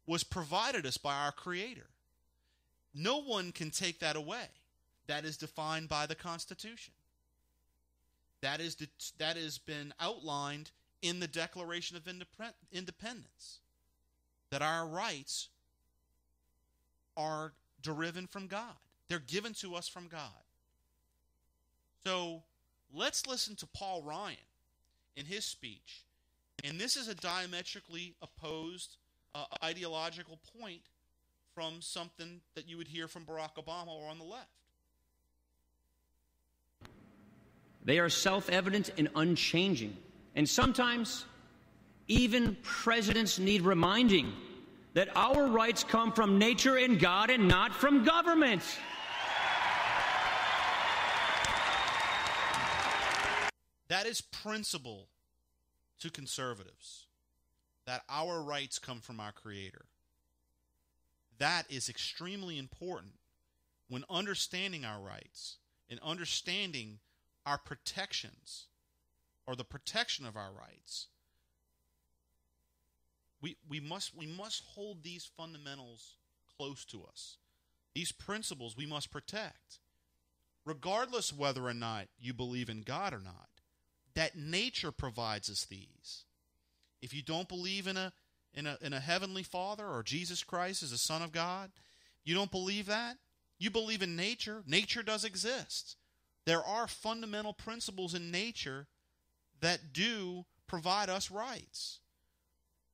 was provided us by our Creator. No one can take that away. That is defined by the Constitution. That has been outlined in the Declaration of Independence, that our rights are derived from God. They're given to us from God. So let's listen to Paul Ryan in his speech. And this is a diametrically opposed ideological point from something that you would hear from Barack Obama or on the left. They are self-evident and unchanging. And sometimes even presidents need reminding that our rights come from nature and God and not from government. That is principle to conservatives, that our rights come from our Creator. That is extremely important when understanding our rights and understanding our protections or the protection of our rights. We must hold these fundamentals close to us. These principles we must protect, regardless whether or not you believe in God or not. That nature provides us these. If you don't believe in a heavenly Father or Jesus Christ as the Son of God, you don't believe that? You believe in nature. Nature does exist. There are fundamental principles in nature that do provide us rights.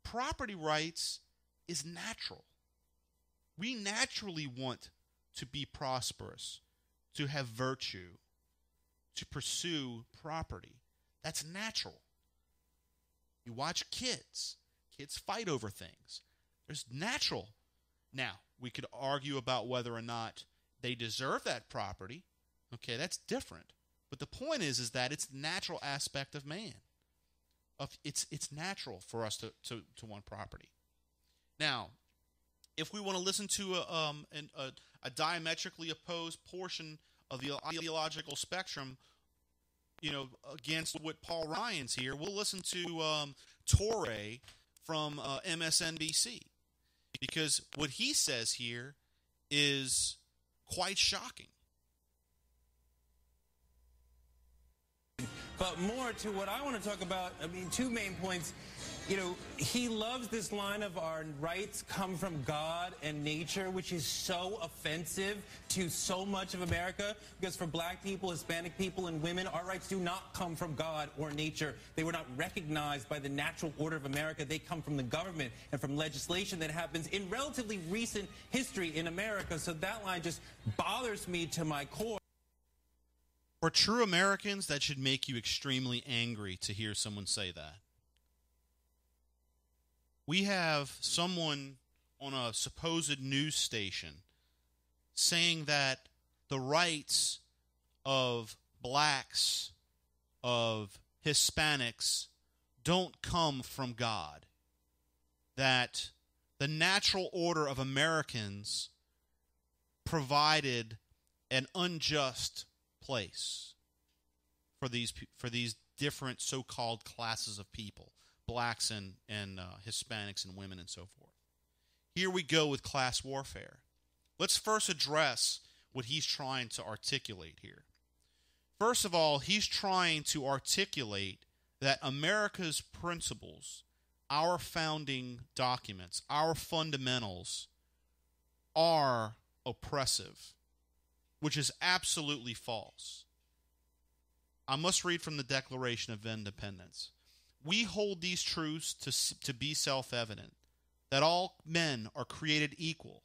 Property rights is natural. We naturally want to be prosperous, to have virtue, to pursue property. That's natural. You watch kids. Kids fight over things. There's natural. Now, we could argue about whether or not they deserve that property. Okay, that's different. But the point is that it's the natural aspect of man. It's natural for us to want property. Now, if we want to listen to a diametrically opposed portion of the ideological spectrum, against what Paul Ryan's here, we'll listen to Torre from MSNBC, because what he says here is quite shocking. But more to what I want to talk about, two main points. He loves this line of our rights come from God and nature, which is so offensive to so much of America, because for black people, Hispanic people, and women, our rights do not come from God or nature. They were not recognized by the natural order of America. They come from the government and from legislation that happens in relatively recent history in America. So that line just bothers me to my core. For true Americans, that should make you extremely angry to hear someone say that. We have someone on a supposed news station saying that the rights of blacks, of Hispanics, don't come from God. That the natural order of Americans provided an unjust place for these different so-called classes of people, blacks and Hispanics and women and so forth. Here we go with class warfare. Let's first address what he's trying to articulate here. First of all, he's trying to articulate that America's principles, our founding documents, our fundamentals, are oppressive, which is absolutely false. I must read from the Declaration of Independence. We hold these truths to be self-evident, that all men are created equal,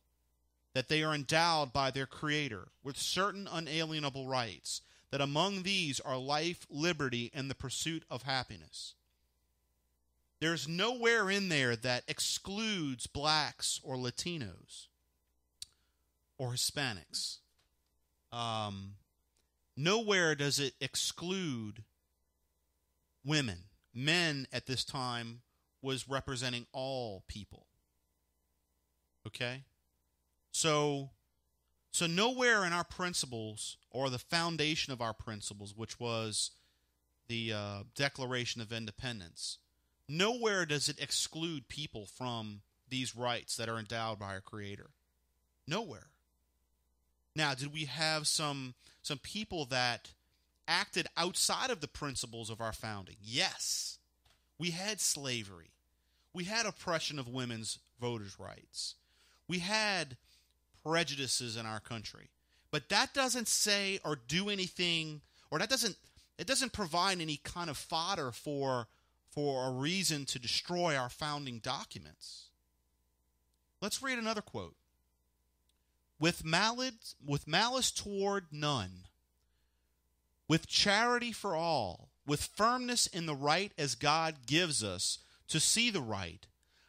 that they are endowed by their Creator with certain unalienable rights, that among these are life, liberty, and the pursuit of happiness. There's nowhere in there that excludes blacks or Latinos or Hispanics. Nowhere does it exclude women. Men at this time was representing all people. Okay? So nowhere in our principles, or the foundation of our principles, which was the Declaration of Independence, nowhere does it exclude people from these rights that are endowed by our Creator. Nowhere. Now, did we have some people that acted outside of the principles of our founding? Yes. We had slavery. We had oppression of women's voters' rights. We had prejudices in our country. But that doesn't say or do anything, or it doesn't provide any kind of fodder for a reason to destroy our founding documents. Let's read another quote. With malice toward none, with charity for all, with firmness in the right as God gives us to see the right,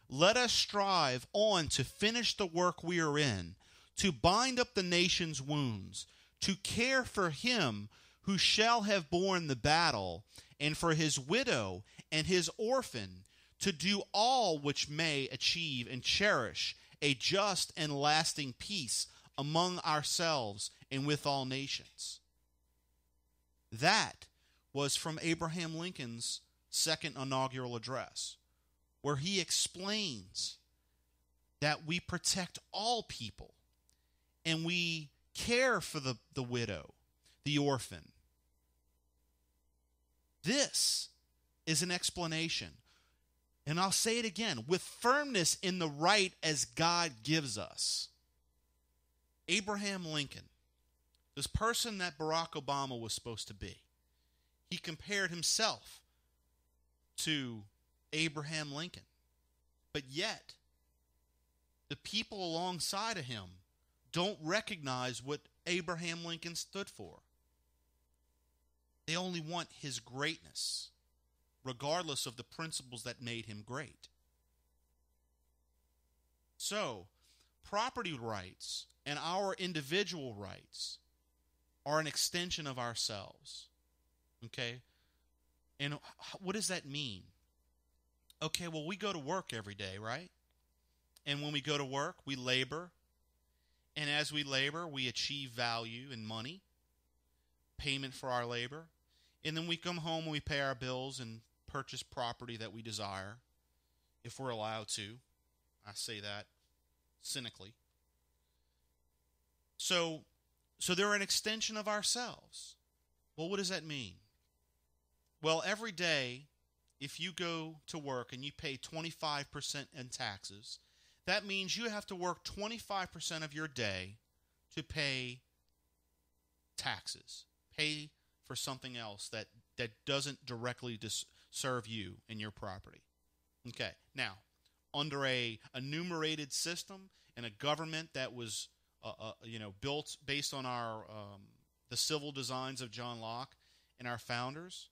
let us strive on to finish the work we are in, to bind up the nation's wounds, to care for him who shall have borne the battle, and for his widow and his orphan, to do all which may achieve and cherish a just and lasting peace among ourselves and with all nations. That was from Abraham Lincoln's second inaugural address, where he explains that we protect all people and we care for the widow, the orphan. This is an explanation, and I'll say it again, with firmness in the right as God gives us. Abraham Lincoln, this person that Barack Obama was supposed to be, he compared himself to Abraham Lincoln. But yet, the people alongside of him don't recognize what Abraham Lincoln stood for. They only want his greatness, regardless of the principles that made him great. So, property rights and our individual rights are an extension of ourselves. Okay? And what does that mean? Okay, well, we go to work every day, right? And when we go to work, we labor. And as we labor, we achieve value and money, payment for our labor. And then we come home and we pay our bills and purchase property that we desire, if we're allowed to. I say that cynically. So they're an extension of ourselves. Well, what does that mean? Well, every day, if you go to work and you pay 25% in taxes, that means you have to work 25% of your day to pay taxes, pay for something else that doesn't directly serve you and your property. Okay, now, under a enumerated system and a government that was built based on our the civil designs of John Locke and our founders,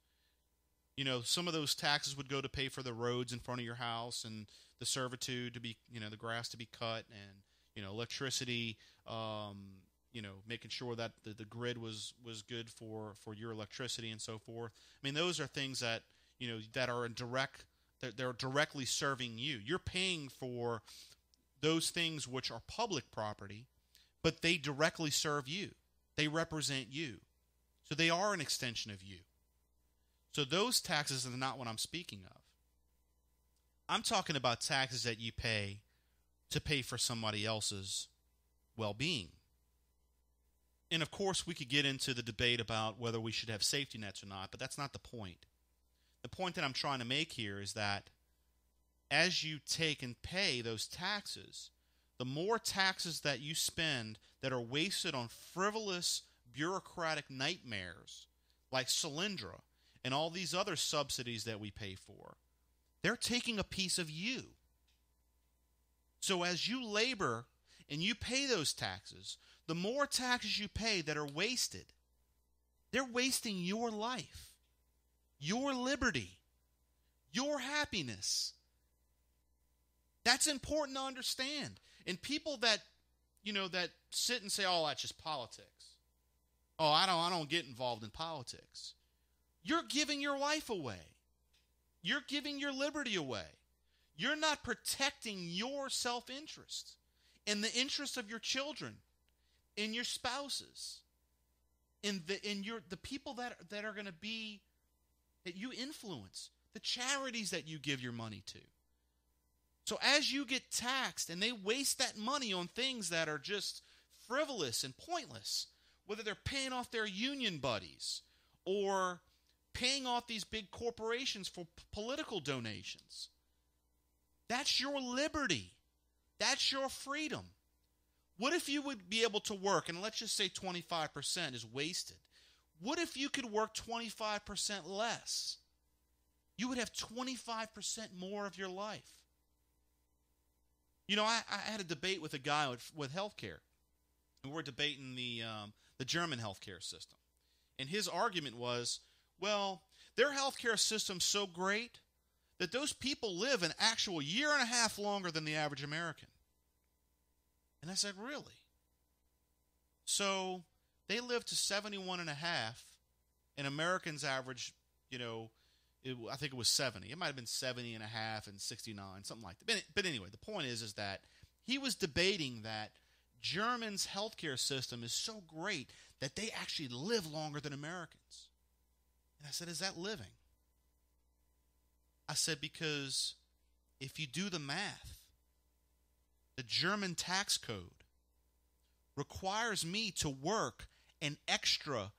some of those taxes would go to pay for the roads in front of your house and the servitude to be, the grass to be cut, and, electricity, making sure that the grid was good for your electricity and so forth. I mean, those are things that, that are they're directly serving you. You're paying for those things which are public property, but they directly serve you. They represent you. So they are an extension of you. So those taxes are not what I'm speaking of. I'm talking about taxes that you pay to pay for somebody else's well-being. And of course, we could get into the debate about whether we should have safety nets or not, but that's not the point. The point that I'm trying to make here is that as you take and pay those taxes, the more taxes that you spend that are wasted on frivolous bureaucratic nightmares like Solyndra and all these other subsidies that we pay for, they're taking a piece of you. So as you labor and you pay those taxes, the more taxes you pay that are wasted, they're wasting your life, your liberty, your happiness. That's important to understand. And people that, that sit and say, oh, that's just politics. Oh, I don't get involved in politics. You're giving your life away. You're giving your liberty away. You're not protecting your self-interest and the interest of your children and your spouses and the people that are going to be, that you influence, the charities that you give your money to. So as you get taxed and they waste that money on things that are just frivolous and pointless, whether they're paying off their union buddies or paying off these big corporations for political donations, that's your liberty. That's your freedom. What if you would be able to work, and let's just say 25% is wasted. What if you could work 25% less? You would have 25% more of your life. I had a debate with a guy with healthcare. And we're debating the German healthcare system. And his argument was, well, their healthcare system's so great that those people live an actual year and a half longer than the average American. And I said, really? So they live to 71 and a half, and Americans average, I think it was 70. It might have been 70 and a half and 69, something like that. But anyway, the point is that he was debating that Germans' healthcare system is so great that they actually live longer than Americans. And I said, is that living? I said, because if you do the math, the German tax code requires me to work an extra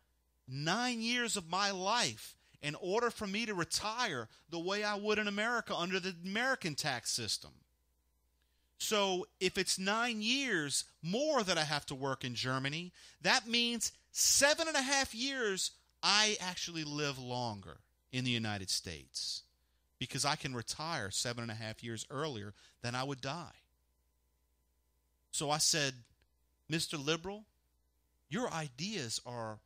9 years of my life in order for me to retire the way I would in America under the American tax system. So if it's 9 years more that I have to work in Germany, that means 7.5 years I actually live longer in the United States because I can retire 7.5 years earlier than I would die. So I said, Mr. Liberal, your ideas are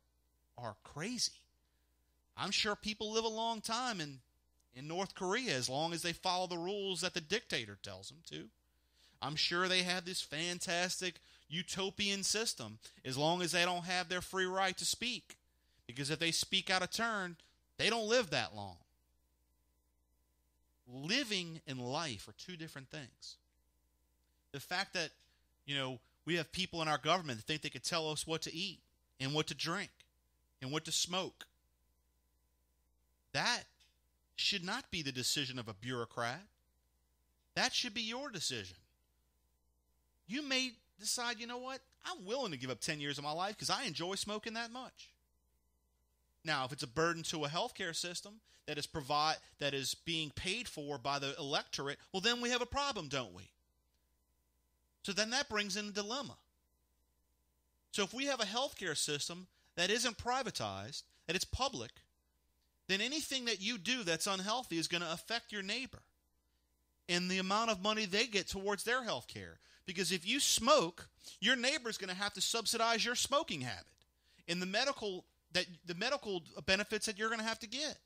crazy. I'm sure people live a long time in North Korea as long as they follow the rules that the dictator tells them to. I'm sure they have this fantastic utopian system as long as they don't have their free right to speak. Because if they speak out of turn, they don't live that long. Living and life are two different things. The fact that, we have people in our government that think they could tell us what to eat and what to drink and what to smoke. That should not be the decision of a bureaucrat. That should be your decision. You may decide, you know what? I'm willing to give up 10 years of my life because I enjoy smoking that much. Now, if it's a burden to a healthcare system that is being paid for by the electorate, well, then we have a problem, don't we? So then that brings in a dilemma. So if we have a healthcare system that isn't privatized, that it's public, then anything that you do that's unhealthy is going to affect your neighbor and the amount of money they get towards their health care. Because if you smoke, your neighbor's going to have to subsidize your smoking habit and the medical benefits that you're going to have to get.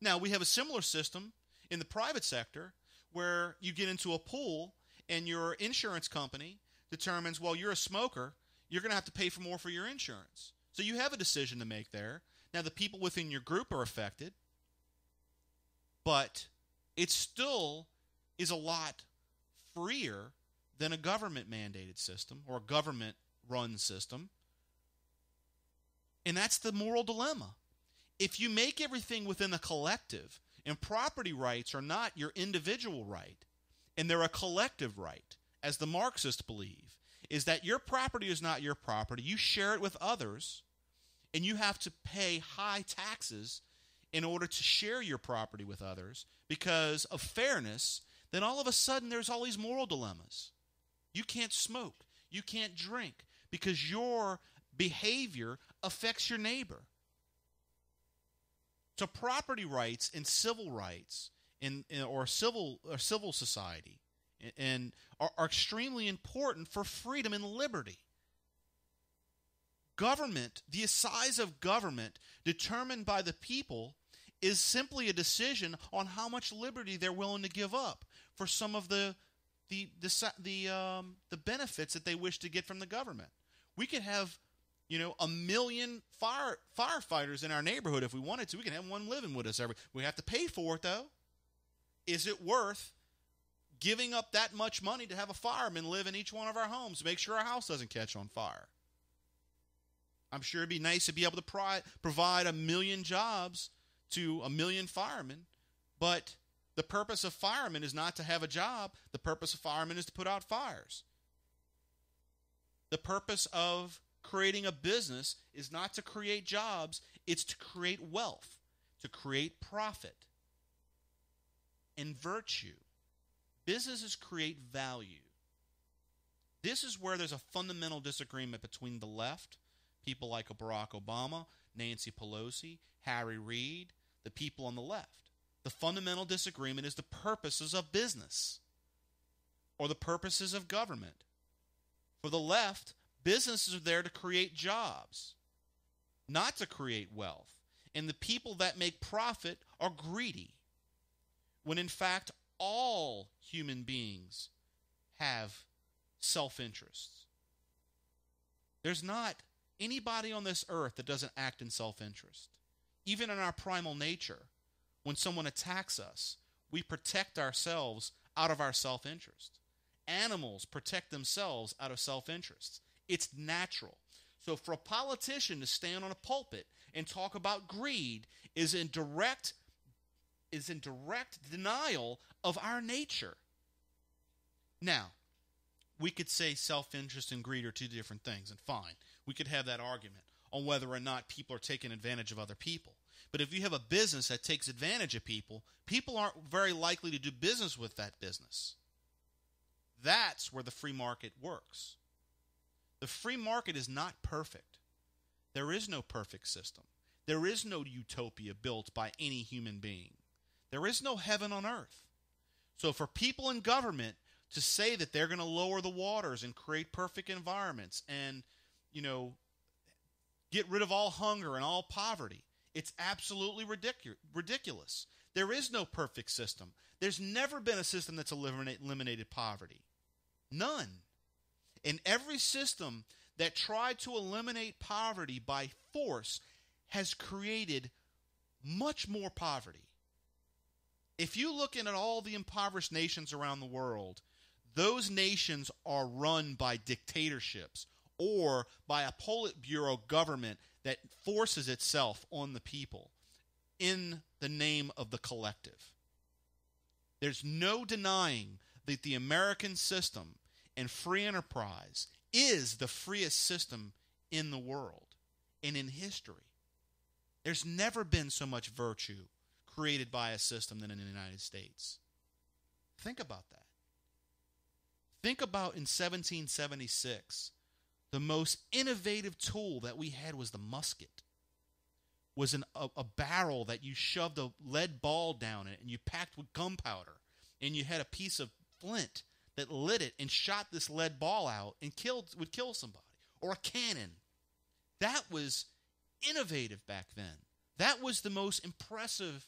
Now, we have a similar system in the private sector where you get into a pool and your insurance company determines, well, you're a smoker, you're going to have to pay for more for your insurance. So you have a decision to make there. Now, the people within your group are affected, but it still is a lot freer than a government-mandated system or a government-run system. And that's the moral dilemma. If you make everything within a collective, and property rights are not your individual right, and they're a collective right, as the Marxists believe, is that your property is not your property. You share it with others, and you have to pay high taxes in order to share your property with others because of fairness. Then all of a sudden there's all these moral dilemmas. You can't smoke. You can't drink because your behavior affects your neighbor. So property rights and civil rights or civil society and are extremely important for freedom and liberty. Government, the size of government determined by the people, is simply a decision on how much liberty they're willing to give up for some of the benefits that they wish to get from the government. We could have, 1 million firefighters in our neighborhood if we wanted to. We can have one living with us we have to pay for it, though. Is it worth giving up that much money to have a fireman live in each one of our homes to make sure our house doesn't catch on fire? I'm sure it'd be nice to be able to provide 1 million jobs to 1 million firemen, but the purpose of firemen is not to have a job. The purpose of firemen is to put out fires. The purpose of creating a business is not to create jobs, it's to create wealth, to create profit and virtue. Businesses create value. This is where there's a fundamental disagreement between the left, people like Barack Obama, Nancy Pelosi, Harry Reid, the people on the left. The fundamental disagreement is the purposes of business or the purposes of government. For the left, businesses are there to create jobs, not to create wealth. And the people that make profit are greedy. when in fact all human beings have self-interests. There's not anybody on this earth that doesn't act in self-interest. Even in our primal nature, when someone attacks us, we protect ourselves out of our self-interest. Animals protect themselves out of self-interest. It's natural. So for a politician to stand on a pulpit and talk about greed is in direct denial of our nature. Now, we could say self-interest and greed are two different things, and fine. We could have that argument on whether or not people are taking advantage of other people. But if you have a business that takes advantage of people, people aren't very likely to do business with that business. That's where the free market works. The free market is not perfect. There is no perfect system. There is no utopia built by any human being. There is no heaven on earth. So for people in government to say that they're going to lower the waters and create perfect environments and, get rid of all hunger and all poverty, it's absolutely ridiculous. There is no perfect system. There's never been a system that's eliminated poverty. None. And every system that tried to eliminate poverty by force has created much more poverty. If you look at all the impoverished nations around the world, those nations are run by dictatorships or by a Politburo government that forces itself on the people in the name of the collective. There's no denying that the American system and free enterprise is the freest system in the world and in history. There's never been so much virtue created by a system than in the United States. Think about that. Think about in 1776, the most innovative tool that we had was the musket. Was a barrel that you shoved a lead ball down in it and you packed with gunpowder, and you had a piece of flint that lit it and shot this lead ball out and would kill somebody. Or a cannon. That was innovative back then. That was the most impressive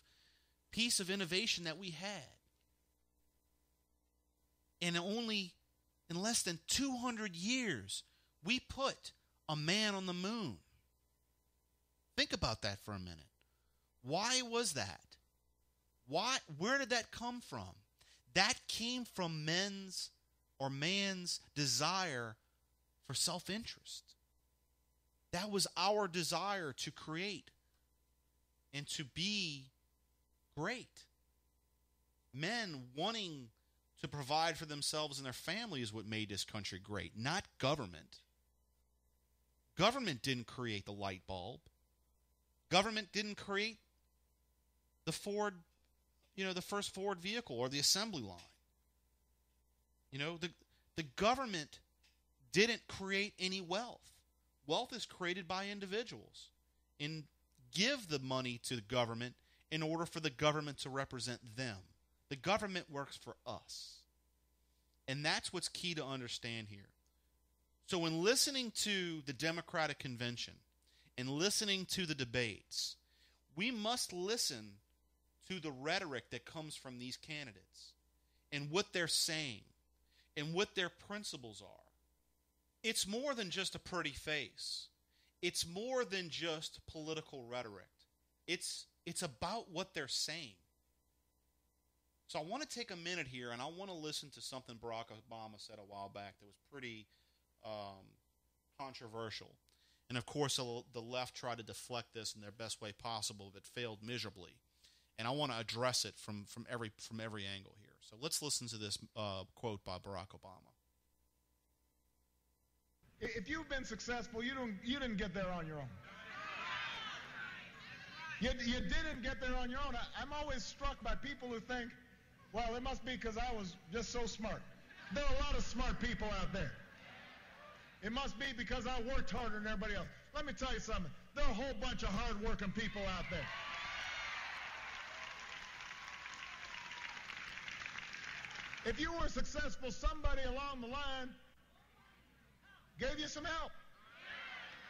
piece of innovation that we had. And in less than 200 years, we put a man on the moon. Think about that for a minute. Why was that? Where did that come from? That came from man's desire for self-interest. That was our desire to create and to be great. Men wanting to provide for themselves and their family is what made this country great, not government. Government didn't create the light bulb. Government didn't create the Ford, the first Ford vehicle or the assembly line. The government didn't create any wealth. Wealth is created by individuals and give the money to the government in order for the government to represent them. The government works for us. And that's what's key to understand here. So when listening to the Democratic Convention and listening to the debates, we must listen to the rhetoric that comes from these candidates and what they're saying and what their principles are. It's more than just a pretty face. It's more than just political rhetoric. It's about what they're saying. So I want to take a minute here and I want to listen to something Barack Obama said a while back that was pretty controversial. And of course, the left tried to deflect this in their best way possible, but failed miserably. And I want to address it from every angle here. So let's listen to this quote by Barack Obama. If you've been successful, you didn't get there on your own. You didn't get there on your own. I'm always struck by people who think, well, it must be because I was just so smart. There are a lot of smart people out there. It must be because I worked harder than everybody else. Let me tell you something. There are a whole bunch of hard-working people out there. If you were successful, somebody along the line gave you some help.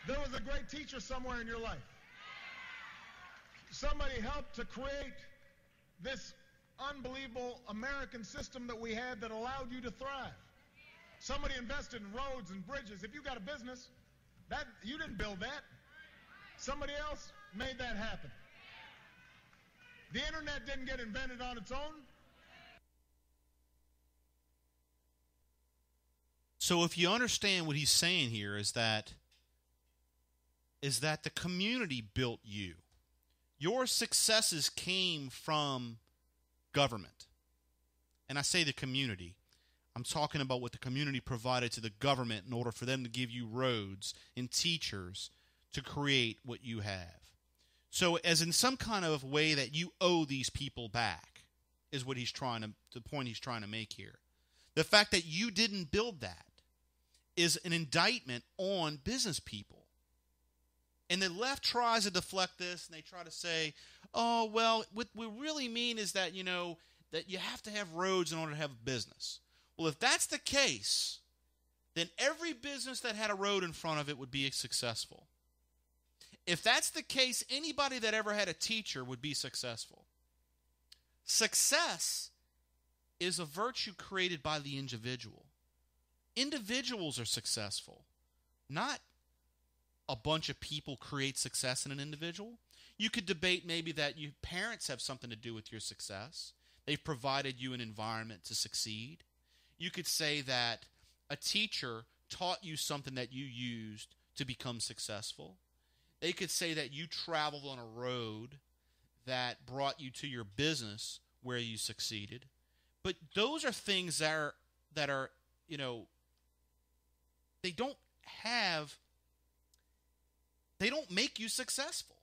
There was a great teacher somewhere in your life. Somebody helped to create this unbelievable American system that we had that allowed you to thrive. Somebody invested in roads and bridges. If you got a business, that you didn't build that. Somebody else made that happen. The internet didn't get invented on its own. So if you understand what he's saying here is that the community built you. Your successes came from government. And I say the community. I'm talking about what the community provided to the government in order for them to give you roads and teachers to create what you have. So as in some kind of way that you owe these people back is what the point he's trying to make here. The fact that you didn't build that is an indictment on business people. And the left tries to deflect this, and they try to say, oh, well, what we really mean is that, that you have to have roads in order to have a business. Well, if that's the case, then every business that had a road in front of it would be successful. If that's the case, anybody that ever had a teacher would be successful. Success is a virtue created by the individual. Individuals are successful, not a bunch of people create success in an individual. You could debate maybe that your parents have something to do with your success. They've provided you an environment to succeed. You could say that a teacher taught you something that you used to become successful. They could say that you traveled on a road that brought you to your business where you succeeded. But those are things that are they don't make you successful.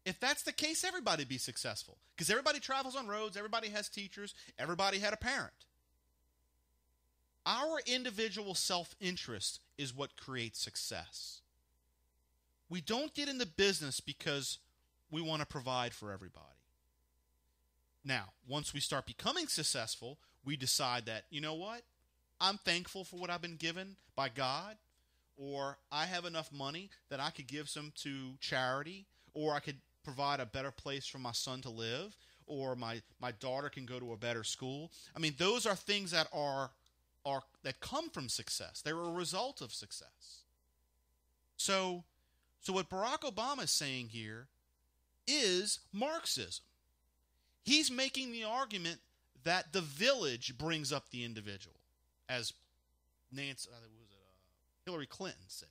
If that's the case, everybody would be successful. Because everybody travels on roads, everybody has teachers, everybody had a parent. Our individual self-interest is what creates success. We don't get into business because we want to provide for everybody. Now, once we start becoming successful, we decide that, you know what? I'm thankful for what I've been given by God, or I have enough money that I could give some to charity, or I could provide a better place for my son to live, or my daughter can go to a better school. I mean, those are things that that come from success. They're a result of success. So what Barack Obama is saying here is Marxism. He's making the argument that the village brings up the individual, as Hillary Clinton said,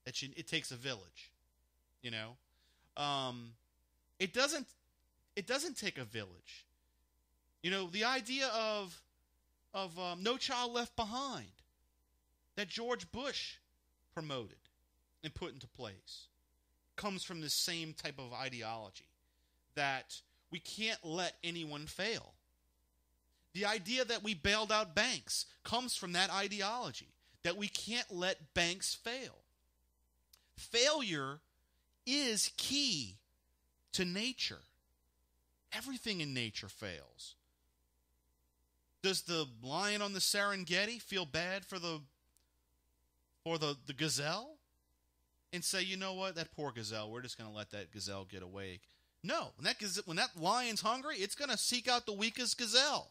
that it takes a village. It doesn't take a village. The idea of No Child Left Behind that George Bush promoted and put into place comes from this same type of ideology, that we can't let anyone fail. The idea that we bailed out banks comes from that ideology, that we can't let banks fail. Failure is key to nature. Everything in nature fails. Does the lion on the Serengeti feel bad for the gazelle and say, you know what, that poor gazelle, we're just going to let that gazelle get away? No, when that lion's hungry, it's going to seek out the weakest gazelle.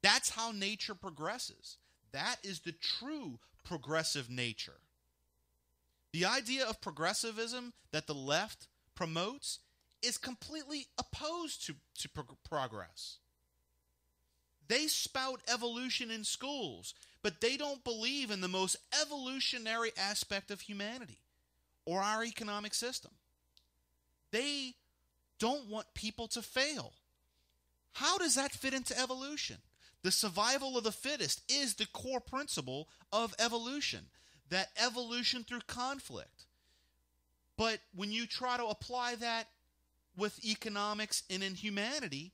That's how nature progresses. That is the true progressive nature. The idea of progressivism that the left promotes is completely opposed to progress. They spout evolution in schools, but they don't believe in the most evolutionary aspect of humanity or our economic system. They don't want people to fail. How does that fit into evolution? The survival of the fittest is the core principle of evolution, that evolution through conflict. But when you try to apply that with economics and in humanity,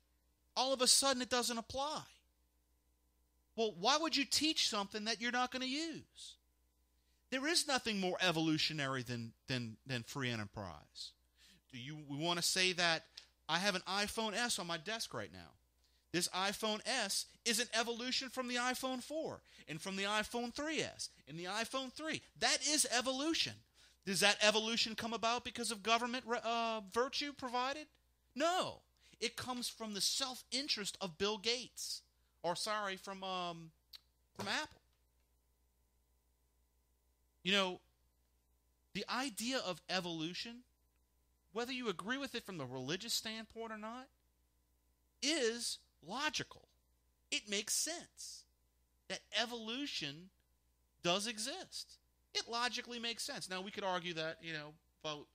all of a sudden it doesn't apply. Well, why would you teach something that you're not going to use? There is nothing more evolutionary than free enterprise. We want to say that I have an iPhone S on my desk right now. This iPhone S is an evolution from the iPhone 4 and from the iPhone 3S and the iPhone 3. That is evolution. Does that evolution come about because of government virtue provided? No. It comes from the self-interest of Bill Gates. From Apple. You know, the idea of evolution, whether you agree with it from the religious standpoint or not, is logical. It makes sense that evolution does exist. It logically makes sense. Now, we could argue that, about,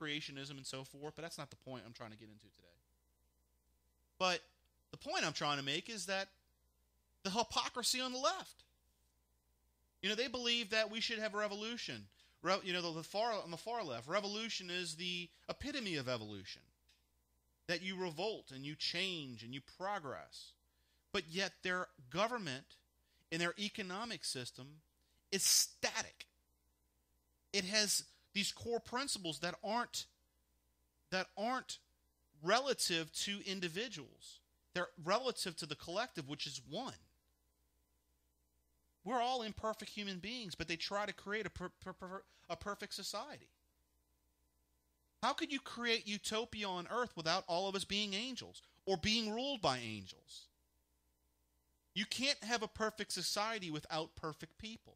creationism and so forth, but that's not the point I'm trying to get into today. But the point I'm trying to make is that the hypocrisy on the left. They believe that we should have a revolution. On the far left, revolution is the epitome of evolution. That you revolt and you change and you progress. But yet their government and their economic system is static. It has these core principles that aren't relative to individuals. They're relative to the collective, which is one. We're all imperfect human beings, but they try to create a perfect society. How could you create utopia on earth without all of us being angels or being ruled by angels? You can't have a perfect society without perfect people.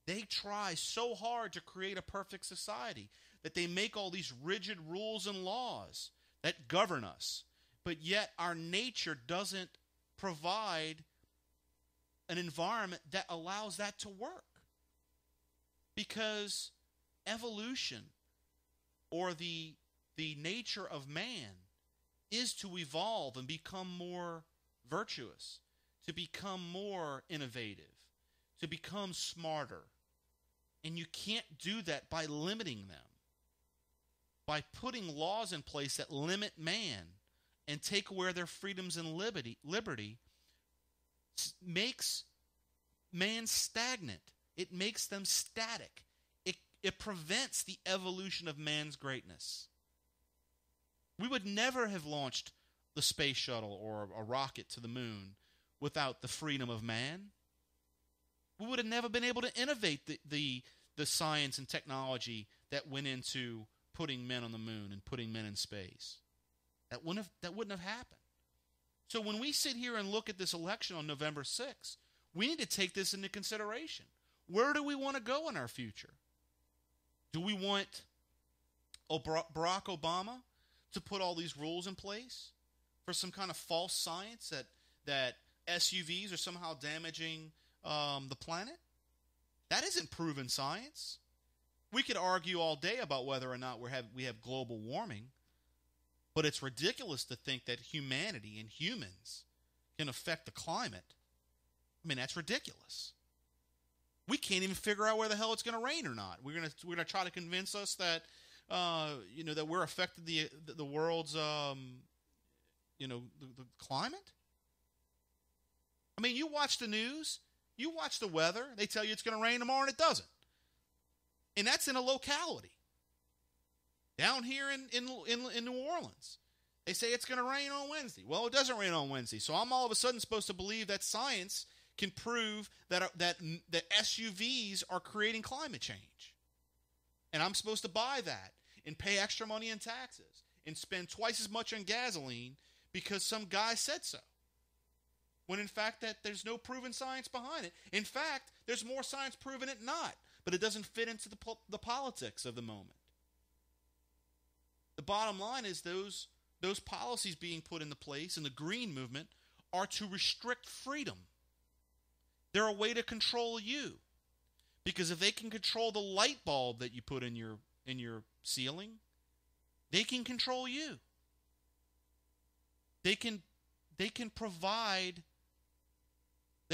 They try so hard to create a perfect society that they make all these rigid rules and laws that govern us. But yet our nature doesn't provide an environment that allows that to work. Because evolution, or the nature of man, is to evolve and become more virtuous, to become more innovative, to become smarter. And you can't do that by limiting them. By putting laws in place that limit man and take away their freedoms and liberty makes man stagnant. It makes them static. It prevents the evolution of man's greatness. We would never have launched the space shuttle or a rocket to the moon without the freedom of man. We would have never been able to innovate the science and technology that went into putting men on the moon and putting men in space. That wouldn't have happened. So when we sit here and look at this election on November 6th, we need to take this into consideration. Where do we want to go in our future? Do we want Barack Obama to put all these rules in place for some kind of false science that SUVs are somehow damaging the planet? That isn't proven science. We could argue all day about whether or not we have global warming, but it's ridiculous to think that humanity and humans can affect the climate. I mean, that's ridiculous. We can't even figure out where the hell it's going to rain or not. We're going to try to convince us that that we're affecting the world's the climate. I mean, you watch the news, you watch the weather. They tell you it's going to rain tomorrow, and it doesn't. And that's in a locality. Down here in New Orleans, they say it's going to rain on Wednesday. Well, it doesn't rain on Wednesday, so I'm all of a sudden supposed to believe that science can prove that SUVs are creating climate change. And I'm supposed to buy that and pay extra money in taxes and spend twice as much on gasoline because some guy said so. When in fact that there's no proven science behind it. In fact, there's more science proving it not, but it doesn't fit into the politics of the moment. The bottom line is those policies being put into place in the green movement are to restrict freedom. They're a way to control you. Because if they can control the light bulb that you put in your ceiling, they can control you. They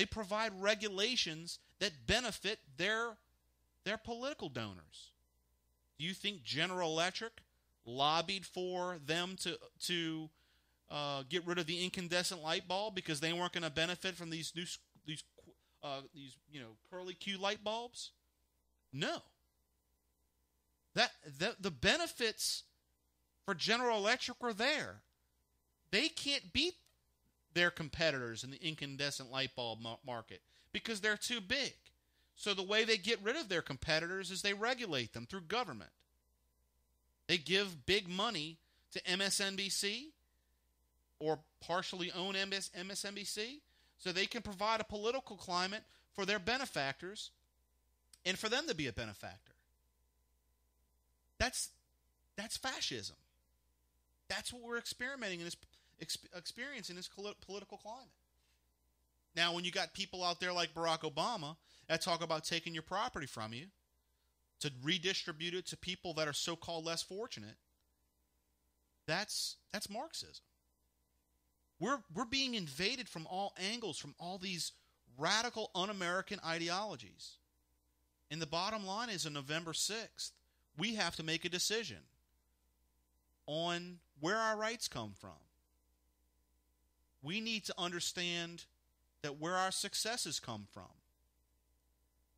provide regulations that benefit their political donors. Do you think General Electric lobbied for them to get rid of the incandescent light bulb because they weren't going to benefit from these curly Q light bulbs? No. The benefits for General Electric were there. They can't beat their competitors in the incandescent light bulb market because they're too big. So the way they get rid of their competitors is they regulate them through government. They give big money to MSNBC or partially own MSNBC so they can provide a political climate for their benefactors and for them to be a benefactor. That's fascism. That's what we're experiencing in this political climate. Now, when you got people out there like Barack Obama that talk about taking your property from you to redistribute it to people that are so-called less fortunate, that's Marxism. We're being invaded from all angles, from all these radical un-American ideologies. And the bottom line is on November 6th, we have to make a decision on where our rights come from. We need to understand that where our successes come from.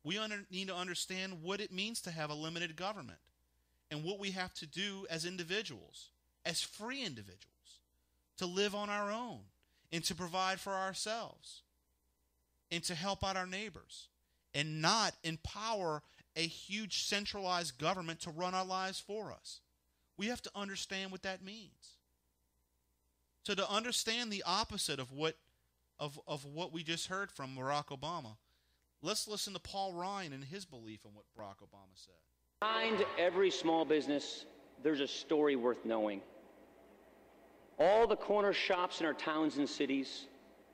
We need to understand what it means to have a limited government and what we have to do as individuals, as free individuals, to live on our own and to provide for ourselves and to help out our neighbors and not empower a huge centralized government to run our lives for us. We have to understand what that means. So to understand the opposite of what we just heard from Barack Obama, let's listen to Paul Ryan and his belief in what Barack Obama said. Behind every small business, there's a story worth knowing. All the corner shops in our towns and cities,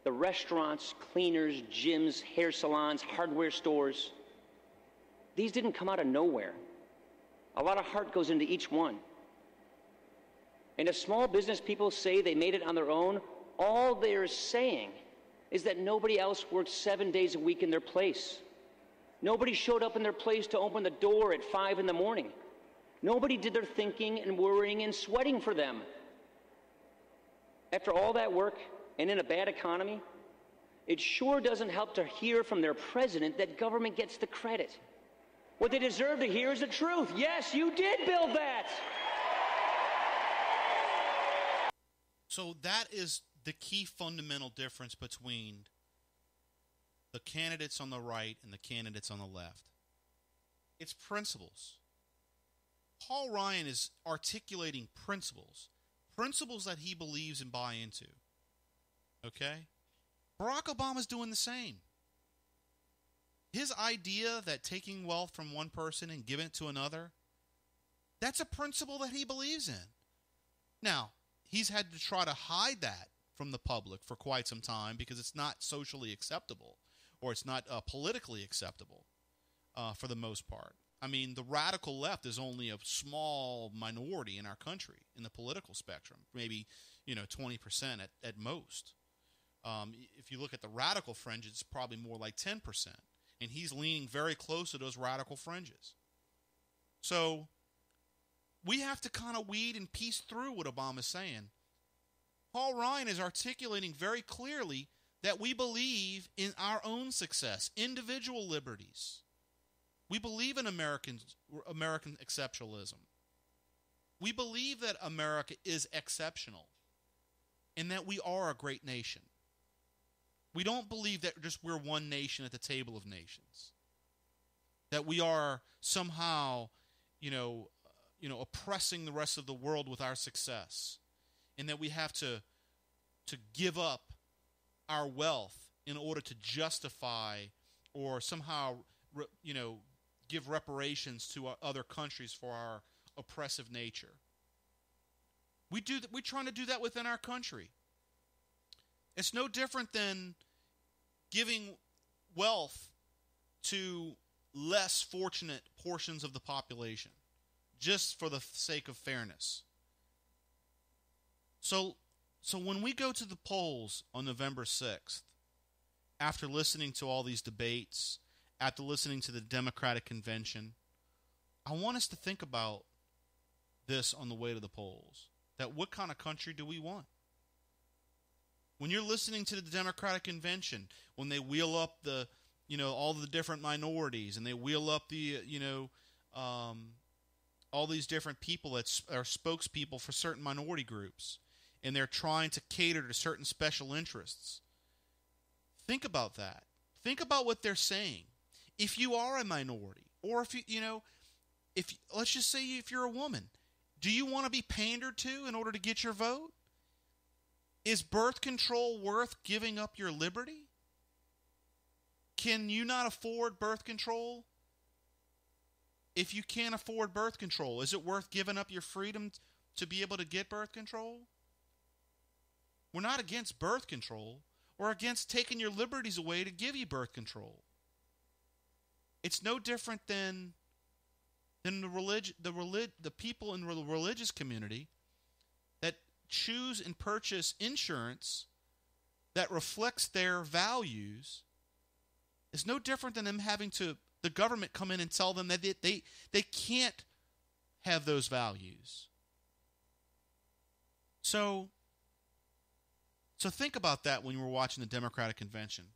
the restaurants, cleaners, gyms, hair salons, hardware stores, these didn't come out of nowhere. A lot of heart goes into each one. And if small business people say they made it on their own, all they're saying is that nobody else worked 7 days a week in their place. Nobody showed up in their place to open the door at 5 in the morning. Nobody did their thinking and worrying and sweating for them. After all that work and in a bad economy, it sure doesn't help to hear from their president that government gets the credit. What they deserve to hear is the truth. Yes, you did build that. So that is the key fundamental difference between the candidates on the right and the candidates on the left. It's principles. Paul Ryan is articulating principles that he believes and buy into. Okay? Barack Obama's doing the same. His idea that taking wealth from one person and giving it to another, that's a principle that he believes in. Now, he's had to try to hide that from the public for quite some time because it's not socially acceptable or it's not politically acceptable for the most part. I mean, the radical left is only a small minority in our country in the political spectrum, maybe 20% at most. If you look at the radical fringe, it's probably more like 10%, and he's leaning very close to those radical fringes. So we have to kind of weed and piece through what Obama's saying. Paul Ryan is articulating very clearly that we believe in our own success, individual liberties. We believe in American exceptionalism. We believe that America is exceptional and that we are a great nation. We don't believe that just we're one nation at the table of nations. That we are somehow, oppressing the rest of the world with our success. And that we have to give up our wealth in order to justify or somehow, give reparations to other countries for our oppressive nature. We're trying to do that within our country. It's no different than giving wealth to less fortunate portions of the population, just for the sake of fairness. So when we go to the polls on November 6th, after listening to all these debates, after listening to the Democratic convention, I want us to think about this on the way to the polls. That what kind of country do we want? When you're listening to the Democratic convention, when they wheel up the, all the different minorities, and they wheel up the, all these different people that are spokespeople for certain minority groups, and they're trying to cater to certain special interests. Think about that. Think about what they're saying. If you are a minority, or if let's just say if you're a woman, Do you want to be pandered to in order to get your vote? Is birth control worth giving up your liberty? Can you not afford birth control? If you can't afford birth control, is it worth giving up your freedom to be able to get birth control? We're not against birth control. We're against taking your liberties away to give you birth control. It's no different than the people in the religious community that choose and purchase insurance that reflects their values. It's no different than them having the government come in and tell them that they can't have those values. So think about that when you were watching the Democratic Convention.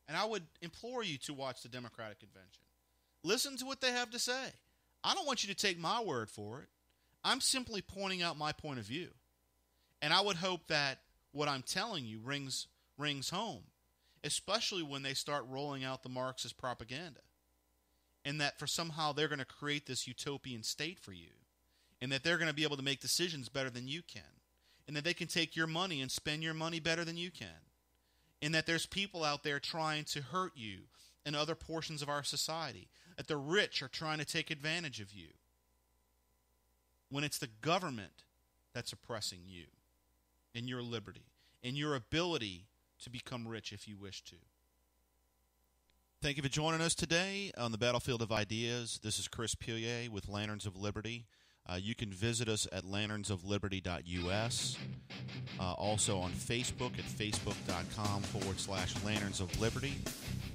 And I would implore you to watch the Democratic Convention. Listen to what they have to say. I don't want you to take my word for it. I'm simply pointing out my point of view. And I would hope that what I'm telling you rings home, especially when they start rolling out the Marxist propaganda. And that for somehow they're going to create this utopian state for you. And that they're going to be able to make decisions better than you can. And that they can take your money and spend your money better than you can. And that there's people out there trying to hurt you in other portions of our society. That the rich are trying to take advantage of you. When it's the government that's oppressing you and your liberty and your ability to become rich if you wish to. Thank you for joining us today on the Battlefield of Ideas. This is Chris Pilie with Lanterns of Liberty. You can visit us at lanternsofliberty.us. Also on Facebook at facebook.com/Lanterns of Liberty,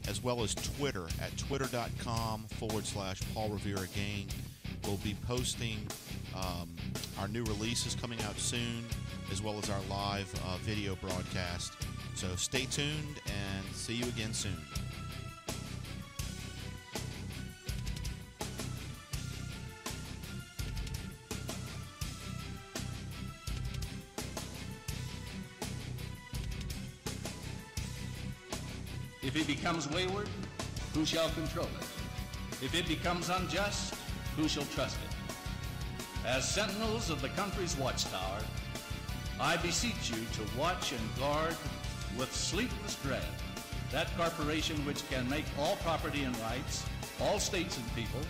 as well as Twitter at twitter.com/Paul Revere again. We'll be posting our new releases coming out soon, as well as our live video broadcast. So stay tuned and see you again soon. If it becomes wayward, who shall control it? If it becomes unjust, who shall trust it? As sentinels of the country's watchtower, I beseech you to watch and guard with sleepless dread that corporation which can make all property and rights, all states and people,